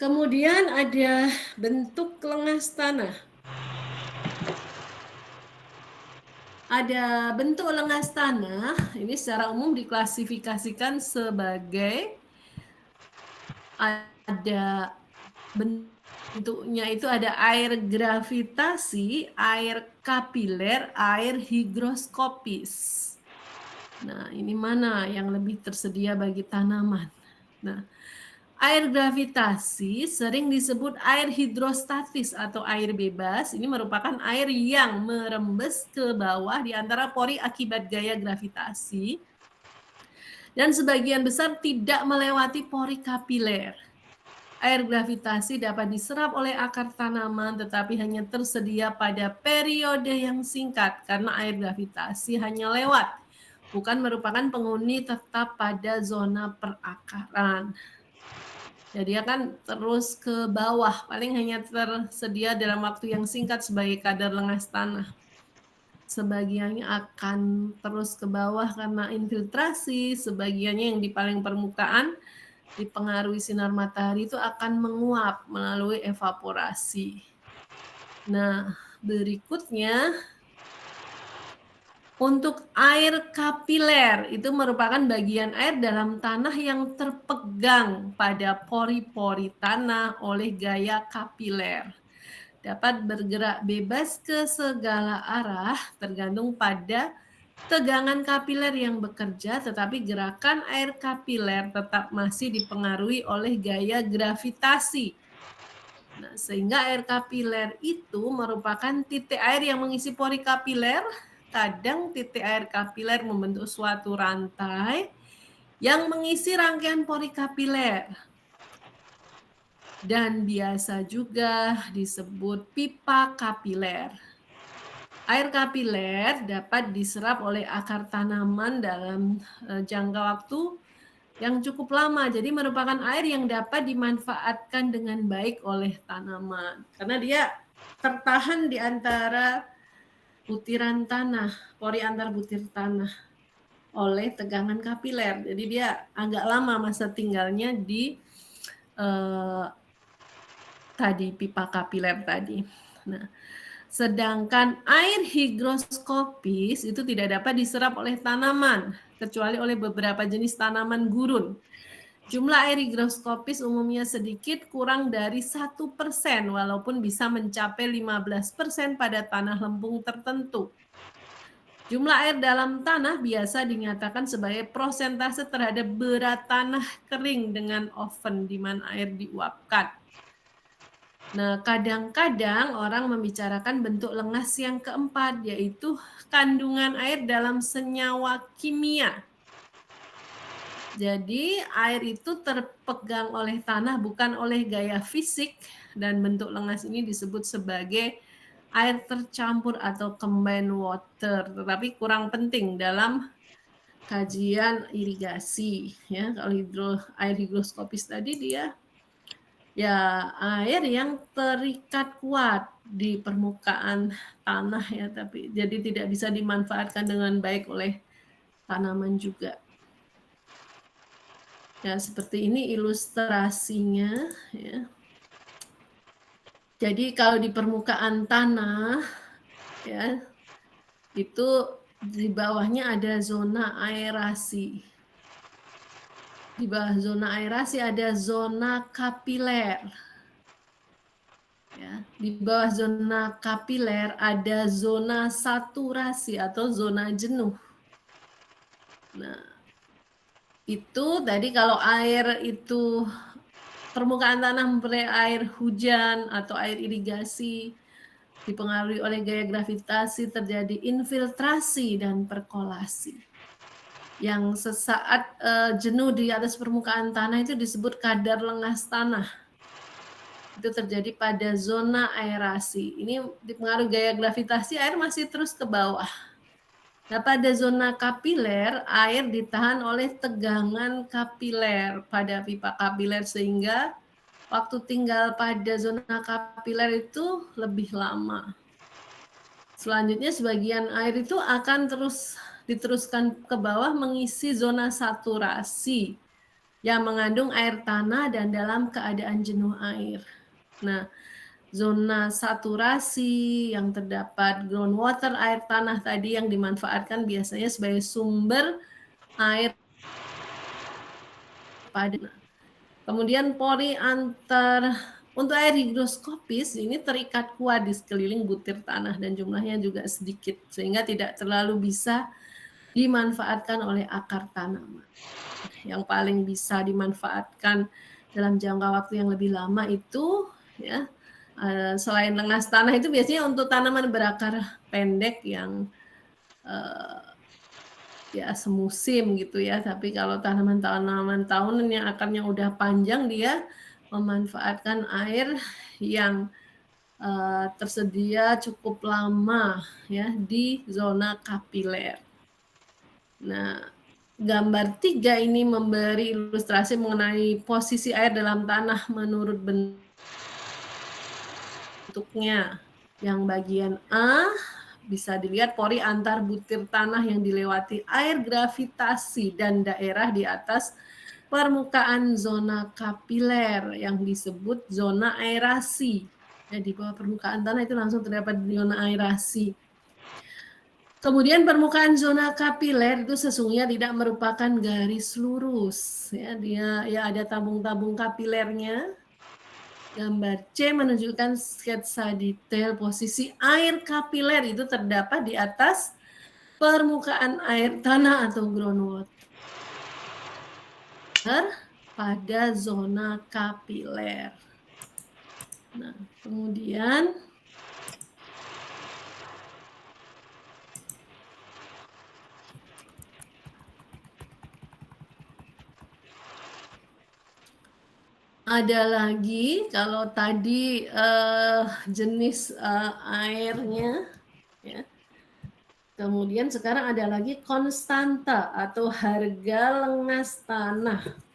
kemudian ada bentuk lengas tanah. Ada bentuk lengas tanah, ini secara umum diklasifikasikan sebagai ada bentuknya itu ada air gravitasi, air kapiler, air higroskopis. Nah, ini mana yang lebih tersedia bagi tanaman? Nah, air gravitasi sering disebut air hidrostatis atau air bebas. Ini merupakan air yang merembes ke bawah di antara pori akibat gaya gravitasi, dan sebagian besar tidak melewati pori kapiler. Air gravitasi dapat diserap oleh akar tanaman tetapi hanya tersedia pada periode yang singkat karena air gravitasi hanya lewat, bukan merupakan penghuni tetap pada zona perakaran. Jadi akan terus ke bawah, paling hanya tersedia dalam waktu yang singkat sebagai kadar lengas tanah. Sebagiannya akan terus ke bawah karena infiltrasi, sebagiannya yang di paling permukaan dipengaruhi sinar matahari itu akan menguap melalui evaporasi. Nah, berikutnya untuk air kapiler itu merupakan bagian air dalam tanah yang terpegang pada pori-pori tanah oleh gaya kapiler. Dapat bergerak bebas ke segala arah tergantung pada tegangan kapiler yang bekerja, tetapi gerakan air kapiler tetap masih dipengaruhi oleh gaya gravitasi. Nah, sehingga air kapiler itu merupakan titik air yang mengisi pori kapiler. Kadang titik air kapiler membentuk suatu rantai yang mengisi rangkaian pori kapiler. Dan biasa juga disebut pipa kapiler. Air kapiler dapat diserap oleh akar tanaman dalam jangka waktu yang cukup lama. Jadi merupakan air yang dapat dimanfaatkan dengan baik oleh tanaman. Karena dia tertahan di antara butiran tanah, pori antar butir tanah oleh tegangan kapiler. Jadi dia agak lama masa tinggalnya di tadi pipa kapiler tadi. Nah, sedangkan air higroskopis itu tidak dapat diserap oleh tanaman, kecuali oleh beberapa jenis tanaman gurun. Jumlah air higroskopis umumnya sedikit kurang dari 1%, walaupun bisa mencapai 15% pada tanah lempung tertentu. Jumlah air dalam tanah biasa dinyatakan sebagai prosentase terhadap berat tanah kering dengan oven di mana air diuapkan. Nah, kadang-kadang orang membicarakan bentuk lengas yang keempat, yaitu kandungan air dalam senyawa kimia. Jadi, air itu terpegang oleh tanah bukan oleh gaya fisik, dan bentuk lengas ini disebut sebagai air tercampur atau combined water, tetapi kurang penting dalam kajian irigasi. Ya, kalau air higroskopis tadi dia ya air yang terikat kuat di permukaan tanah ya, tapi jadi tidak bisa dimanfaatkan dengan baik oleh tanaman juga. Ya, seperti ini ilustrasinya ya. Jadi kalau di permukaan tanah ya, itu di bawahnya ada zona aerasi. Di bawah zona aerasi ada zona kapiler. Ya, di bawah zona kapiler ada zona saturasi atau zona jenuh. Nah, itu tadi kalau air itu permukaan tanah memperoleh air hujan atau air irigasi dipengaruhi oleh gaya gravitasi, terjadi infiltrasi dan perkolasi. Yang sesaat jenuh di atas permukaan tanah itu disebut kadar lengas tanah. Itu terjadi pada zona aerasi. Ini dipengaruhi gaya gravitasi, air masih terus ke bawah. Nah, pada zona kapiler, air ditahan oleh tegangan kapiler pada pipa kapiler, sehingga waktu tinggal pada zona kapiler itu lebih lama. Selanjutnya, sebagian air itu akan terus diteruskan ke bawah mengisi zona saturasi yang mengandung air tanah dan dalam keadaan jenuh air. Nah, zona saturasi yang terdapat groundwater, air tanah tadi yang dimanfaatkan biasanya sebagai sumber air pada. Kemudian pori antar untuk air higroskopis ini terikat kuat di sekeliling butir tanah dan jumlahnya juga sedikit sehingga tidak terlalu bisa dimanfaatkan oleh akar tanaman. Yang paling bisa dimanfaatkan dalam jangka waktu yang lebih lama itu ya, selain lengas tanah itu biasanya untuk tanaman berakar pendek yang ya semusim gitu ya. Tapi kalau tanaman-tanaman tahunan yang akarnya udah panjang, dia memanfaatkan air yang tersedia cukup lama ya di zona kapiler. Nah, gambar 3 ini memberi ilustrasi mengenai posisi air dalam tanah menurut bentuknya. Yang bagian A bisa dilihat pori antar butir tanah yang dilewati air gravitasi dan daerah di atas permukaan zona kapiler yang disebut zona aerasi. Ya, di bawah permukaan tanah itu langsung terdapat zona aerasi. Kemudian permukaan zona kapiler itu sesungguhnya tidak merupakan garis lurus. Ya, dia ya ada tabung-tabung kapilernya. Gambar C menunjukkan sketsa detail posisi air kapiler itu terdapat di atas permukaan air tanah atau groundwater pada zona kapiler. Nah, kemudian ada lagi kalau tadi jenis airnya, ya. Kemudian sekarang ada lagi konstanta atau harga lengas tanah.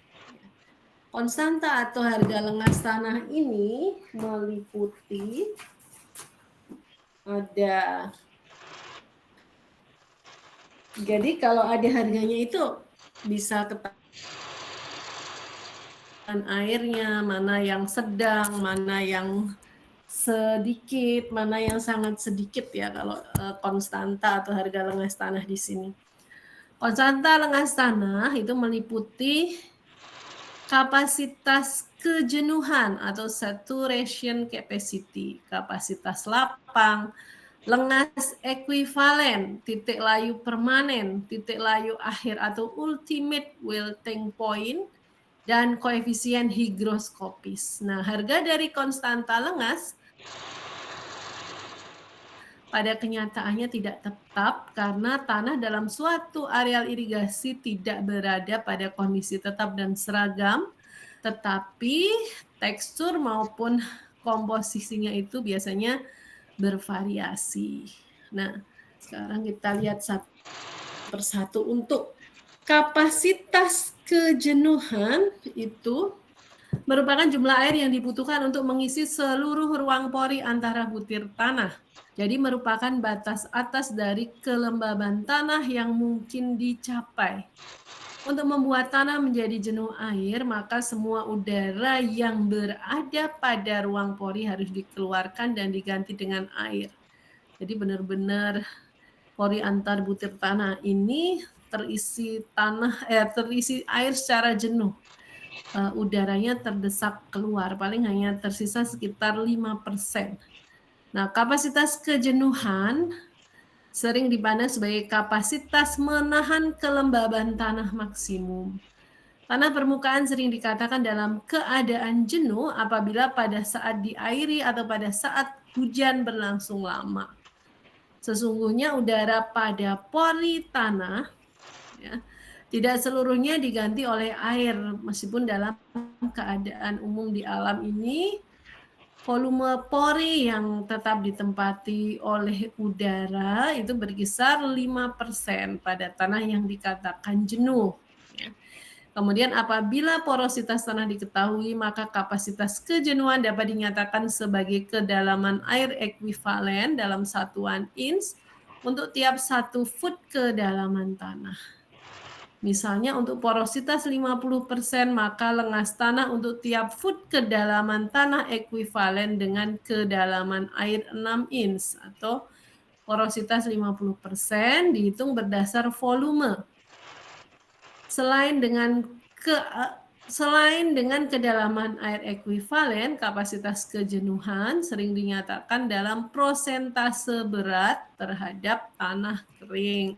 Konstanta atau harga lengas tanah ini meliputi ada, jadi kalau ada harganya itu bisa ketahuan airnya, mana yang sedang, mana yang sedikit, mana yang sangat sedikit ya kalau konstanta atau harga lengas tanah di sini. Konstanta lengas tanah itu meliputi kapasitas kejenuhan atau saturation capacity, kapasitas lapang, lengas ekuivalen, titik layu permanen, titik layu akhir atau ultimate wilting point, dan koefisien higroskopis. Nah, harga dari konstanta lengas pada kenyataannya tidak tetap karena tanah dalam suatu areal irigasi tidak berada pada kondisi tetap dan seragam, tetapi tekstur maupun komposisinya itu biasanya bervariasi. Nah, sekarang kita lihat satu persatu. Untuk kapasitas kejenuhan itu merupakan jumlah air yang dibutuhkan untuk mengisi seluruh ruang pori antara butir tanah. Jadi merupakan batas atas dari kelembaban tanah yang mungkin dicapai. Untuk membuat tanah menjadi jenuh air, maka semua udara yang berada pada ruang pori harus dikeluarkan dan diganti dengan air. Jadi benar-benar pori antar butir tanah ini terisi air secara jenuh. Udaranya terdesak keluar, paling hanya tersisa sekitar 5%. Nah, kapasitas kejenuhan sering dipandang sebagai kapasitas menahan kelembaban tanah maksimum. Tanah permukaan sering dikatakan dalam keadaan jenuh apabila pada saat diairi atau pada saat hujan berlangsung lama. Sesungguhnya udara pada pori tanah ya, tidak seluruhnya diganti oleh air, meskipun dalam keadaan umum di alam ini volume pori yang tetap ditempati oleh udara itu berkisar 5% pada tanah yang dikatakan jenuh. Ya. Kemudian apabila porositas tanah diketahui, maka kapasitas kejenuhan dapat dinyatakan sebagai kedalaman air ekuivalen dalam satuan inch untuk tiap 1 foot kedalaman tanah. Misalnya untuk porositas 50%, maka lengas tanah untuk tiap foot kedalaman tanah ekuivalen dengan kedalaman air 6 inch atau porositas 50% dihitung berdasar volume. Selain dengan kedalaman air ekuivalen, kapasitas kejenuhan sering dinyatakan dalam prosentase berat terhadap tanah kering.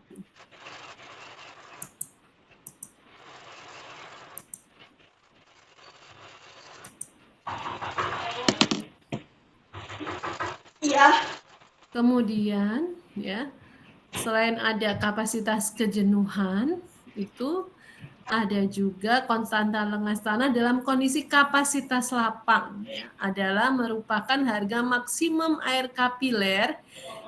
Iya. Kemudian ya, selain ada kapasitas kejenuhan, itu ada juga konstanta lengas tanah dalam kondisi kapasitas lapang ya, adalah merupakan harga maksimum air kapiler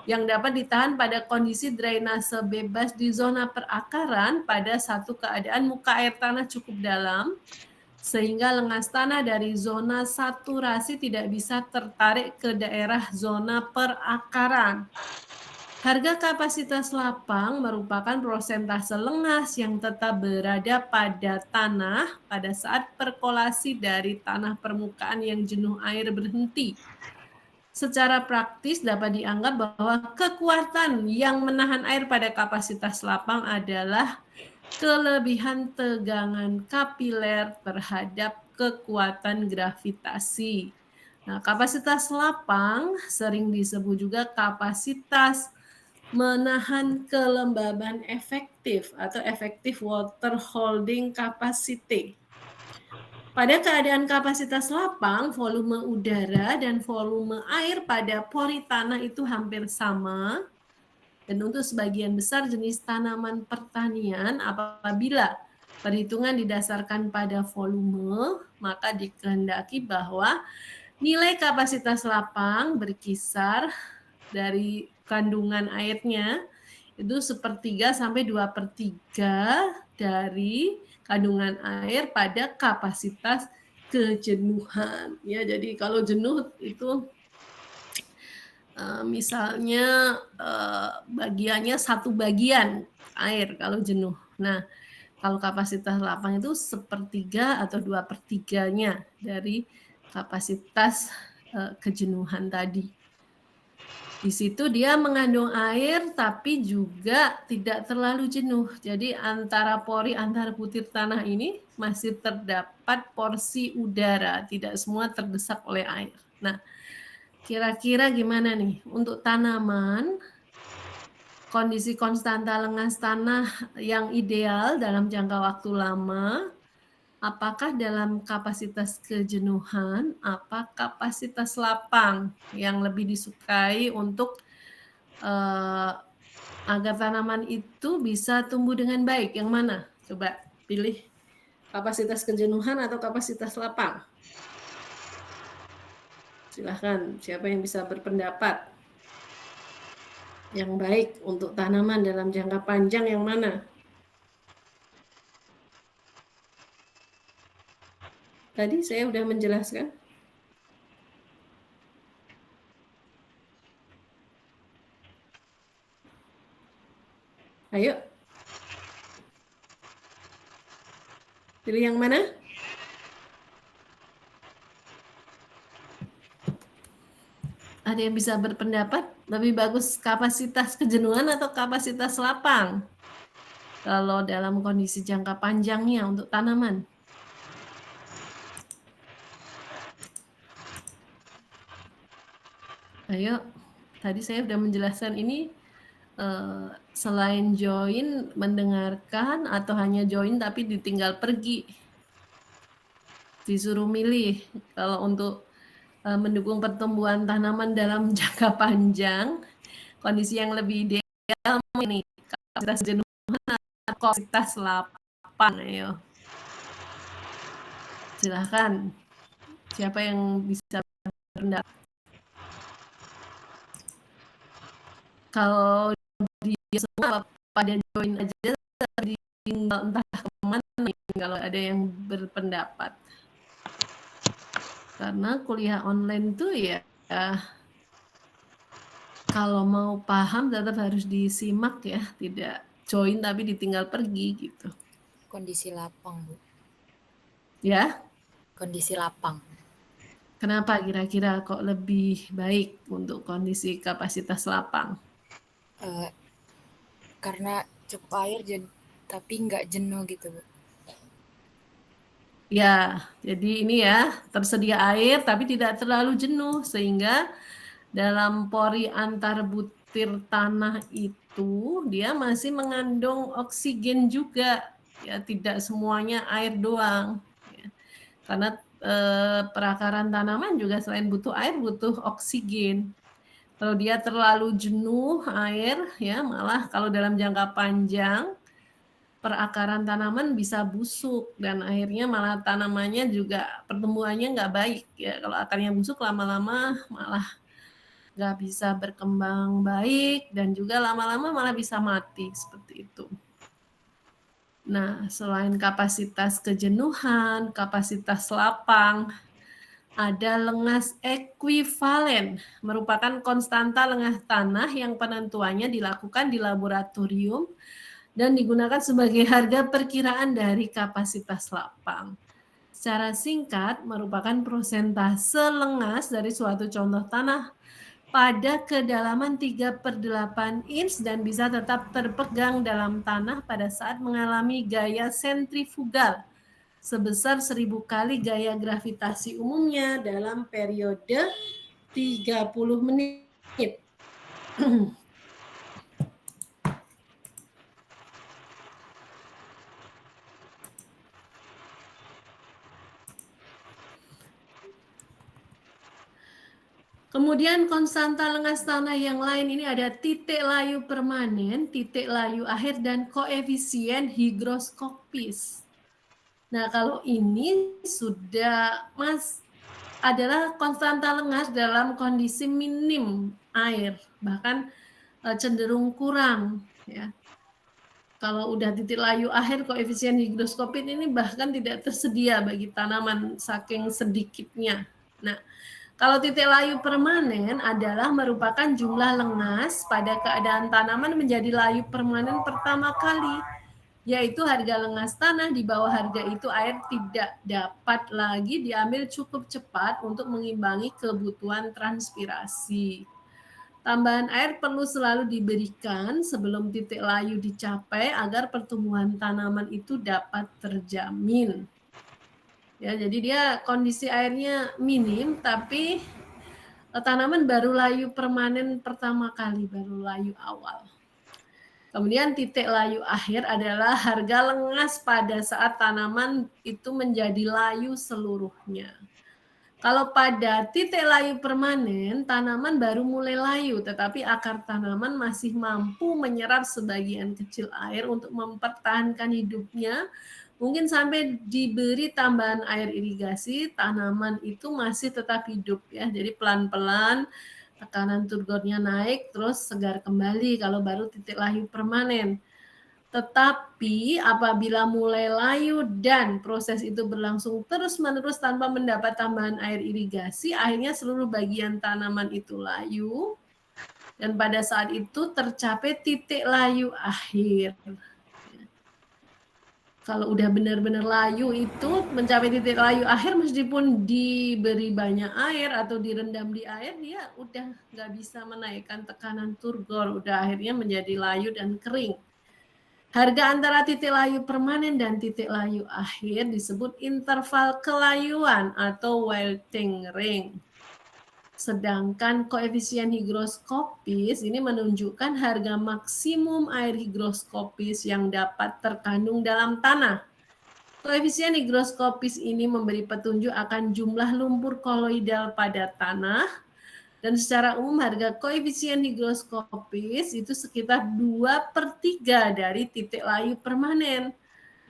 yang dapat ditahan pada kondisi drainase bebas di zona perakaran pada satu keadaan muka air tanah cukup dalam sehingga lengas tanah dari zona saturasi tidak bisa tertarik ke daerah zona perakaran. Harga kapasitas lapang merupakan prosentase lengas yang tetap berada pada tanah pada saat perkolasi dari tanah permukaan yang jenuh air berhenti. Secara praktis dapat dianggap bahwa kekuatan yang menahan air pada kapasitas lapang adalah kelebihan tegangan kapiler terhadap kekuatan gravitasi. Nah, kapasitas lapang sering disebut juga kapasitas menahan kelembaban efektif atau effective water holding capacity. Pada keadaan kapasitas lapang, volume udara dan volume air pada pori tanah itu hampir sama. Dan untuk sebagian besar jenis tanaman pertanian, apabila perhitungan didasarkan pada volume, maka dikehendaki bahwa nilai kapasitas lapang berkisar dari kandungan airnya itu 1/3 sampai 2/3 dari kandungan air pada kapasitas kejenuhan. Ya, jadi kalau jenuh itu misalnya bagiannya 1 bagian air kalau jenuh. Nah, kalau kapasitas lapang itu 1/3 atau 2/3-nya dari kapasitas kejenuhan tadi. Di situ dia mengandung air tapi juga tidak terlalu jenuh. Jadi antara pori antar butir tanah ini masih terdapat porsi udara, tidak semua terdesak oleh air. Nah, kira-kira gimana nih untuk tanaman? Kondisi konstanta lengas tanah yang ideal dalam jangka waktu lama, apakah dalam kapasitas kejenuhan, apa kapasitas lapang yang lebih disukai untuk agar tanaman itu bisa tumbuh dengan baik? Yang mana? Coba pilih kapasitas kejenuhan atau kapasitas lapang. Silahkan, siapa yang bisa berpendapat? Yang baik untuk tanaman dalam jangka panjang yang mana? Tadi saya sudah menjelaskan. Ayo. Pilih yang mana? Ada yang bisa berpendapat lebih bagus kapasitas kejenuhan atau kapasitas lapang? Kalau dalam kondisi jangka panjangnya untuk tanaman. Ayo, tadi saya sudah menjelaskan ini selain join, mendengarkan, atau hanya join tapi ditinggal pergi. Disuruh milih. Kalau untuk mendukung pertumbuhan tanaman dalam jangka panjang, kondisi yang lebih ideal ini kapasitas jenuhan atau kapasitas lapang. Ayo, silahkan. Siapa yang bisa berpendapat? Kalau dia semua pada join aja, tinggal entah kemana nih kalau ada yang berpendapat. Karena kuliah online tuh ya kalau mau paham tetap harus disimak ya, tidak join tapi ditinggal pergi gitu. Kondisi lapang, Bu. Ya? Kondisi lapang. Kenapa kira-kira kok lebih baik untuk kondisi kapasitas lapang? Karena cukup air tapi nggak jenuh gitu, Bu. Ya, jadi ini ya, tersedia air tapi tidak terlalu jenuh sehingga dalam pori antar butir tanah itu dia masih mengandung oksigen juga, ya tidak semuanya air doang. Ya. Karena perakaran tanaman juga selain butuh air butuh oksigen. Kalau dia terlalu jenuh air, ya malah kalau dalam jangka panjang perakaran tanaman bisa busuk dan akhirnya malah tanamannya juga pertumbuhannya nggak baik ya. Kalau akarnya busuk lama-lama malah nggak bisa berkembang baik dan juga lama-lama malah bisa mati seperti itu. Nah, selain kapasitas kejenuhan, kapasitas lapang, ada lengas ekuivalen, merupakan konstanta lengas tanah yang penentuannya dilakukan di laboratorium dan digunakan sebagai harga perkiraan dari kapasitas lapang. Secara singkat, merupakan prosentase lengas dari suatu contoh tanah pada kedalaman 3/8 inch dan bisa tetap terpegang dalam tanah pada saat mengalami gaya sentrifugal sebesar 1000 kali gaya gravitasi umumnya dalam periode 30 menit. Kemudian konstanta lengas tanah yang lain ini ada titik layu permanen, titik layu akhir, dan koefisien higroskopis. Nah, kalau ini sudah adalah konstanta lengas dalam kondisi minim air, bahkan cenderung kurang, ya. Kalau udah titik layu akhir, koefisien higroskopis ini bahkan tidak tersedia bagi tanaman saking sedikitnya. Nah, kalau titik layu permanen adalah merupakan jumlah lengas pada keadaan tanaman menjadi layu permanen pertama kali, yaitu harga lengas tanah di bawah harga itu air tidak dapat lagi diambil cukup cepat untuk mengimbangi kebutuhan transpirasi. Tambahan air perlu selalu diberikan sebelum titik layu dicapai agar pertumbuhan tanaman itu dapat terjamin. Ya, jadi dia kondisi airnya minim, tapi tanaman baru layu permanen pertama kali, baru layu awal. Kemudian titik layu akhir adalah harga lengas pada saat tanaman itu menjadi layu seluruhnya. Kalau pada titik layu permanen, tanaman baru mulai layu, tetapi akar tanaman masih mampu menyerap sebagian kecil air untuk mempertahankan hidupnya. Mungkin sampai diberi tambahan air irigasi, tanaman itu masih tetap hidup, ya. Jadi pelan-pelan tekanan turgornya naik, terus segar kembali kalau baru titik layu permanen. Tetapi apabila mulai layu dan proses itu berlangsung terus-menerus tanpa mendapat tambahan air irigasi, akhirnya seluruh bagian tanaman itu layu, dan pada saat itu tercapai titik layu akhir. Kalau udah benar-benar layu itu mencapai titik layu akhir, meskipun diberi banyak air atau direndam di air, dia udah nggak bisa menaikkan tekanan turgor, udah akhirnya menjadi layu dan kering. Harga antara titik layu permanen dan titik layu akhir disebut interval kelayuan atau wilting ring. Sedangkan koefisien higroskopis ini menunjukkan harga maksimum air higroskopis yang dapat terkandung dalam tanah. Koefisien higroskopis ini memberi petunjuk akan jumlah lumpur koloidal pada tanah, dan secara umum harga koefisien higroskopis itu sekitar 2/3 dari titik layu permanen.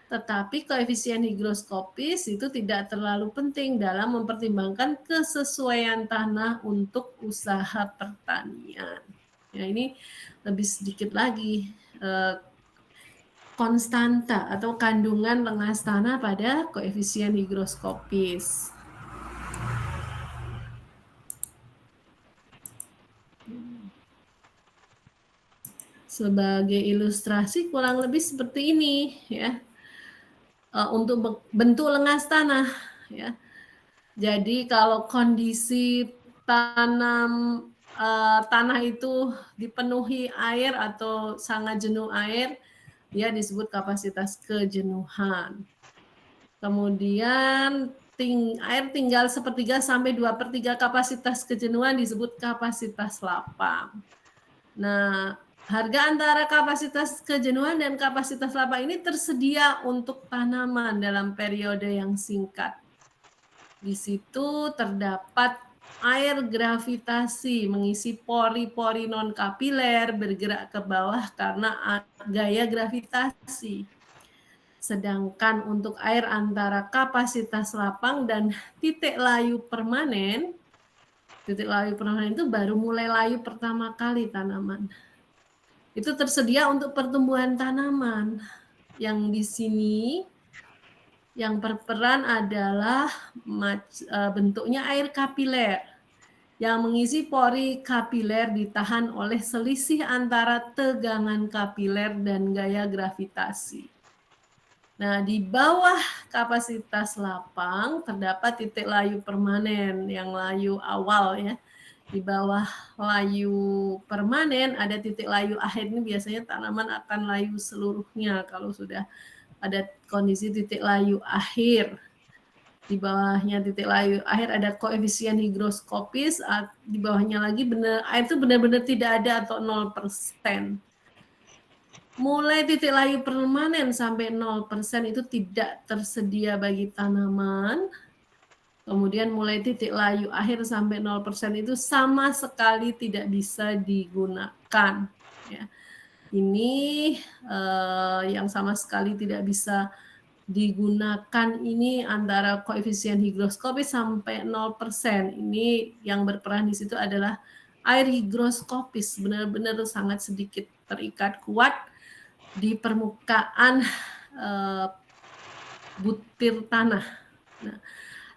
Tetapi koefisien higroskopis itu tidak terlalu penting dalam mempertimbangkan kesesuaian tanah untuk usaha pertanian. Ya, ini lebih sedikit lagi konstanta atau kandungan lengas tanah pada koefisien higroskopis. Sebagai ilustrasi kurang lebih seperti ini, ya. Untuk bentuk lengas tanah, ya. Jadi kalau kondisi tanah itu dipenuhi air atau sangat jenuh air, dia disebut kapasitas kejenuhan. Kemudian air tinggal 1/3 sampai 2/3 kapasitas kejenuhan disebut kapasitas lapang. Nah, harga antara kapasitas kejenuhan dan kapasitas lapang ini tersedia untuk tanaman dalam periode yang singkat. Di situ terdapat air gravitasi mengisi pori-pori non-kapiler bergerak ke bawah karena gaya gravitasi. Sedangkan untuk air antara kapasitas lapang dan titik layu permanen itu baru mulai layu pertama kali tanaman. Itu tersedia untuk pertumbuhan tanaman. Yang di sini yang berperan adalah bentuknya air kapiler yang mengisi pori kapiler ditahan oleh selisih antara tegangan kapiler dan gaya gravitasi. Nah, di bawah kapasitas lapang terdapat titik layu permanen yang layu awal, ya. Di bawah layu permanen ada titik layu akhir, ini biasanya tanaman akan layu seluruhnya kalau sudah ada kondisi titik layu akhir. Di bawahnya titik layu akhir ada koefisien higroskopis, di bawahnya lagi air itu benar-benar tidak ada atau 0%. Mulai titik layu permanen sampai 0% itu tidak tersedia bagi tanaman. Kemudian mulai titik layu akhir sampai 0% itu sama sekali tidak bisa digunakan. Ya. Ini yang sama sekali tidak bisa digunakan ini antara koefisien higroskopis sampai 0%. Ini yang berperan di situ adalah air higroskopis, benar-benar sangat sedikit terikat kuat di permukaan butir tanah. Nah,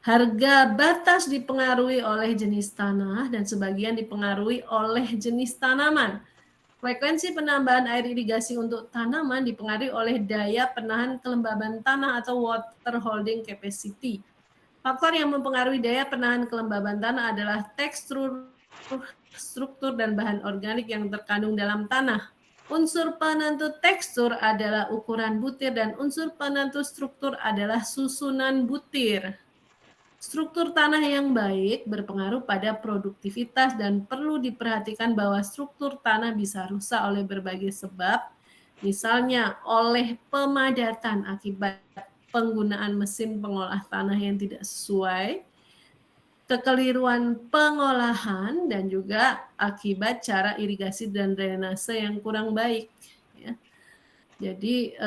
harga batas dipengaruhi oleh jenis tanah dan sebagian dipengaruhi oleh jenis tanaman. Frekuensi penambahan air irigasi untuk tanaman dipengaruhi oleh daya penahan kelembaban tanah atau water holding capacity. Faktor yang mempengaruhi daya penahan kelembaban tanah adalah tekstur, struktur, dan bahan organik yang terkandung dalam tanah. Unsur penentu tekstur adalah ukuran butir dan unsur penentu struktur adalah susunan butir. Struktur tanah yang baik berpengaruh pada produktivitas dan perlu diperhatikan bahwa struktur tanah bisa rusak oleh berbagai sebab, misalnya oleh pemadatan akibat penggunaan mesin pengolah tanah yang tidak sesuai, kekeliruan pengolahan, dan juga akibat cara irigasi dan drainase yang kurang baik. Ya. Jadi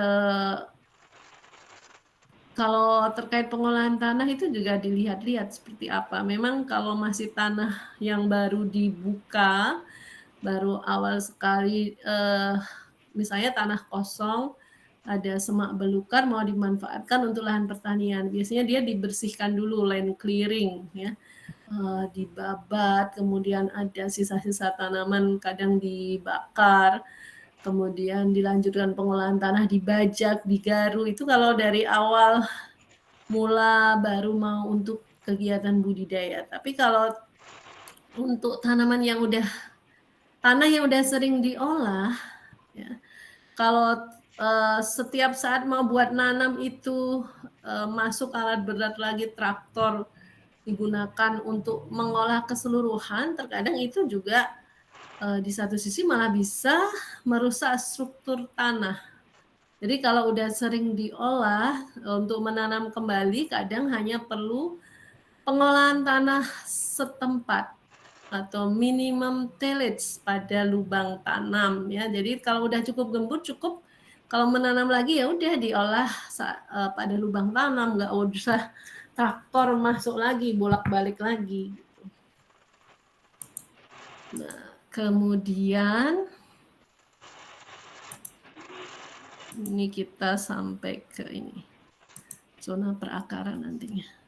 kalau terkait pengolahan tanah itu juga dilihat-lihat seperti apa. Memang kalau masih tanah yang baru dibuka, baru awal sekali, misalnya tanah kosong, ada semak belukar mau dimanfaatkan untuk lahan pertanian. Biasanya dia dibersihkan dulu, land clearing, ya, dibabat, kemudian ada sisa-sisa tanaman kadang dibakar, kemudian dilanjutkan pengolahan tanah, dibajak, digaru. Itu kalau dari awal mula baru mau untuk kegiatan budidaya. Tapi kalau untuk tanaman yang tanah yang udah sering diolah, ya, kalau setiap saat mau buat nanam itu masuk alat berat lagi, traktor digunakan untuk mengolah keseluruhan, terkadang itu juga di satu sisi malah bisa merusak struktur tanah. Jadi kalau udah sering diolah untuk menanam kembali, kadang hanya perlu pengolahan tanah setempat atau minimum tillage pada lubang tanam, ya. Jadi kalau udah cukup gembur, cukup kalau menanam lagi ya udah diolah pada lubang tanam, nggak usah traktor masuk lagi, bolak-balik lagi. Nah, kemudian ini kita sampai ke ini, zona perakaran nantinya.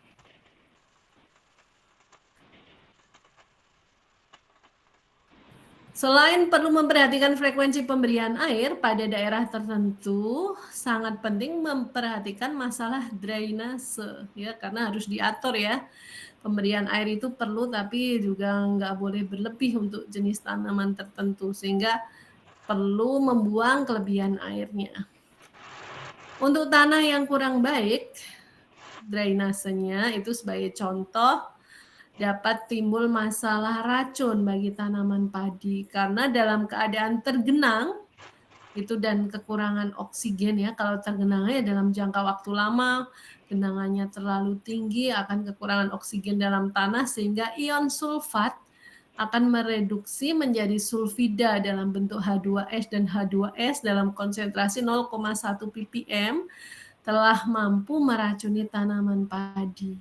Selain perlu memperhatikan frekuensi pemberian air pada daerah tertentu, sangat penting memperhatikan masalah drainase, ya, karena harus diatur, ya. Pemberian air itu perlu, tapi juga nggak boleh berlebih untuk jenis tanaman tertentu, sehingga perlu membuang kelebihan airnya. Untuk tanah yang kurang baik, drainasenya itu sebagai contoh, dapat timbul masalah racun bagi tanaman padi karena dalam keadaan tergenang itu dan kekurangan oksigen, ya. Kalau tergenangnya dalam jangka waktu lama, genangannya terlalu tinggi, akan kekurangan oksigen dalam tanah sehingga ion sulfat akan mereduksi menjadi sulfida dalam bentuk H2S dan H2S dalam konsentrasi 0,1 ppm telah mampu meracuni tanaman padi.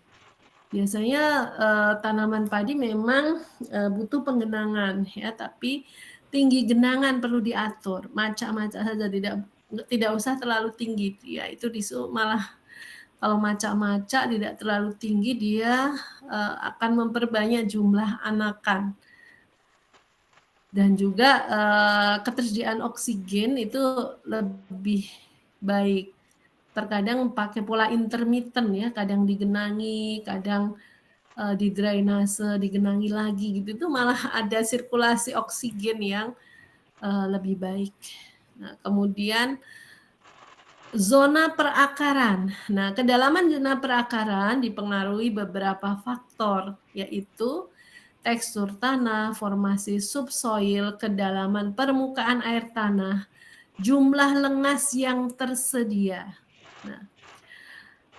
Biasanya tanaman padi memang butuh penggenangan, ya, tapi tinggi genangan perlu diatur. Macak-macak saja, tidak usah terlalu tinggi, ya. Itu malah kalau macak-macak tidak terlalu tinggi, dia akan memperbanyak jumlah anakan. Dan juga ketersediaan oksigen itu lebih baik. Terkadang pakai pola intermittent, ya, kadang digenangi, kadang di drainase, digenangi lagi gitu, itu malah ada sirkulasi oksigen yang lebih baik. Nah, kemudian zona perakaran. Nah, kedalaman zona perakaran dipengaruhi beberapa faktor, yaitu tekstur tanah, formasi subsoil, kedalaman permukaan air tanah, jumlah lengas yang tersedia. Nah,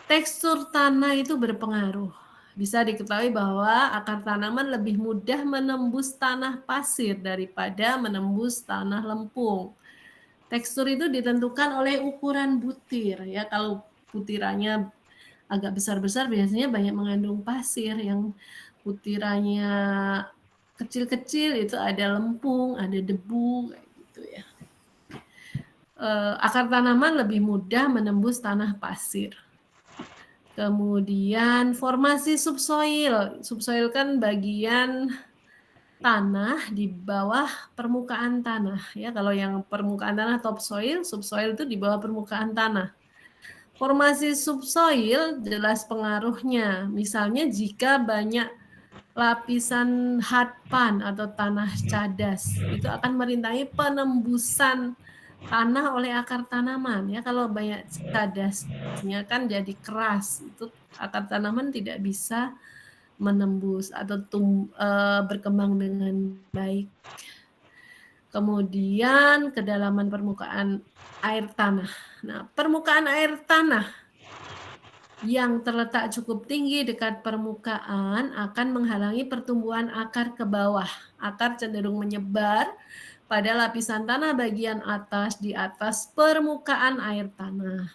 tekstur tanah itu berpengaruh. bisa diketahui bahwa akar tanaman lebih mudah menembus tanah pasir daripada menembus tanah lempung. Tekstur itu ditentukan oleh ukuran butir ya. Kalau butirannya agak besar-besar biasanya banyak mengandung pasir, yang butirannya kecil-kecil itu ada lempung, ada debu kayak gitu ya. Akar tanaman lebih mudah menembus tanah pasir. Kemudian formasi subsoil. Subsoil kan bagian tanah di bawah permukaan tanah ya. Kalau yang permukaan tanah topsoil, subsoil itu di bawah permukaan tanah. Formasi subsoil jelas pengaruhnya. Misalnya jika banyak lapisan hadpan atau tanah cadas, itu akan merintangi penembusan tanah oleh akar tanaman ya. Kalau banyak cadasnya kan jadi keras, itu akar tanaman tidak bisa menembus atau berkembang dengan baik. Kemudian kedalaman permukaan air tanah. Nah, permukaan air tanah yang terletak cukup tinggi dekat permukaan akan menghalangi pertumbuhan akar ke bawah. Akar cenderung menyebar pada lapisan tanah bagian atas di atas permukaan air tanah.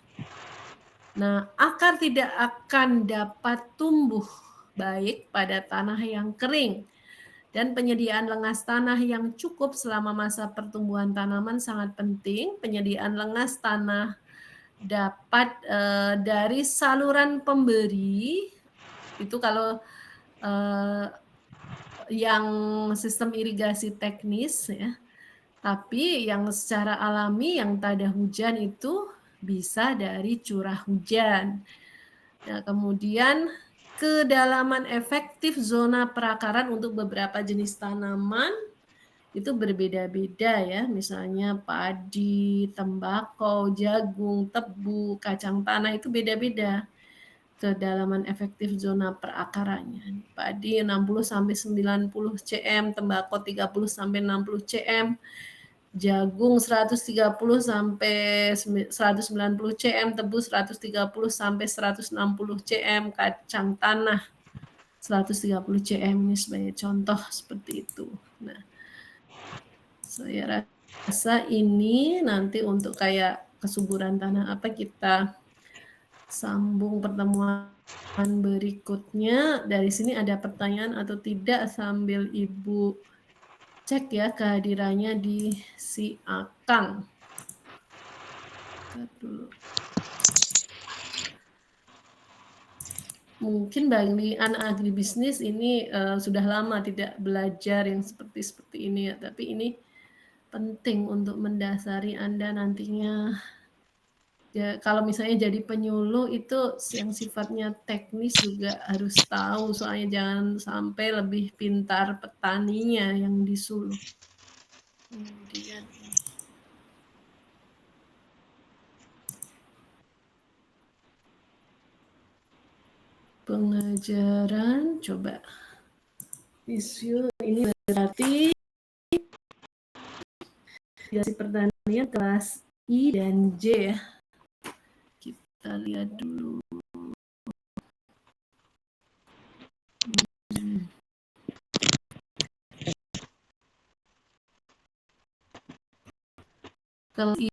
Nah, akar tidak akan dapat tumbuh baik pada tanah yang kering. Dan penyediaan lengas tanah yang cukup selama masa pertumbuhan tanaman sangat penting. Penyediaan lengas tanah dapat dari saluran pemberi, itu kalau yang sistem irigasi teknis ya. Tapi yang secara alami yang tak ada hujan itu bisa dari curah hujan. Nah, kemudian kedalaman efektif zona perakaran untuk beberapa jenis tanaman itu berbeda-beda ya. Misalnya padi, tembakau, jagung, tebu, kacang tanah itu beda-beda kedalaman efektif zona perakarannya. Padi 60 sampai 90 cm, tembakau 30 sampai 60 cm, jagung 130 sampai 190 cm, tebu 130 sampai 160 cm, kacang tanah 130 cm. Ini sebagai contoh seperti itu. Nah, saya rasa ini nanti untuk kayak kesuburan tanah apa kita sambung pertemuan berikutnya. Dari sini ada pertanyaan atau tidak sambil Ibu cek ya kehadirannya di si Akang. Dulu. Mungkin bagi anak agribisnis ini sudah lama tidak belajar yang seperti ini ya, tapi ini penting untuk mendasari Anda nantinya. Ya, kalau misalnya jadi penyuluh itu yang sifatnya teknis juga harus tahu, soalnya jangan sampai lebih pintar petaninya yang disuluh. Kemudian pengajaran, coba isu ini berarti irigasi pertanian kelas I dan J ya. Kita lihat dulu. Kelas I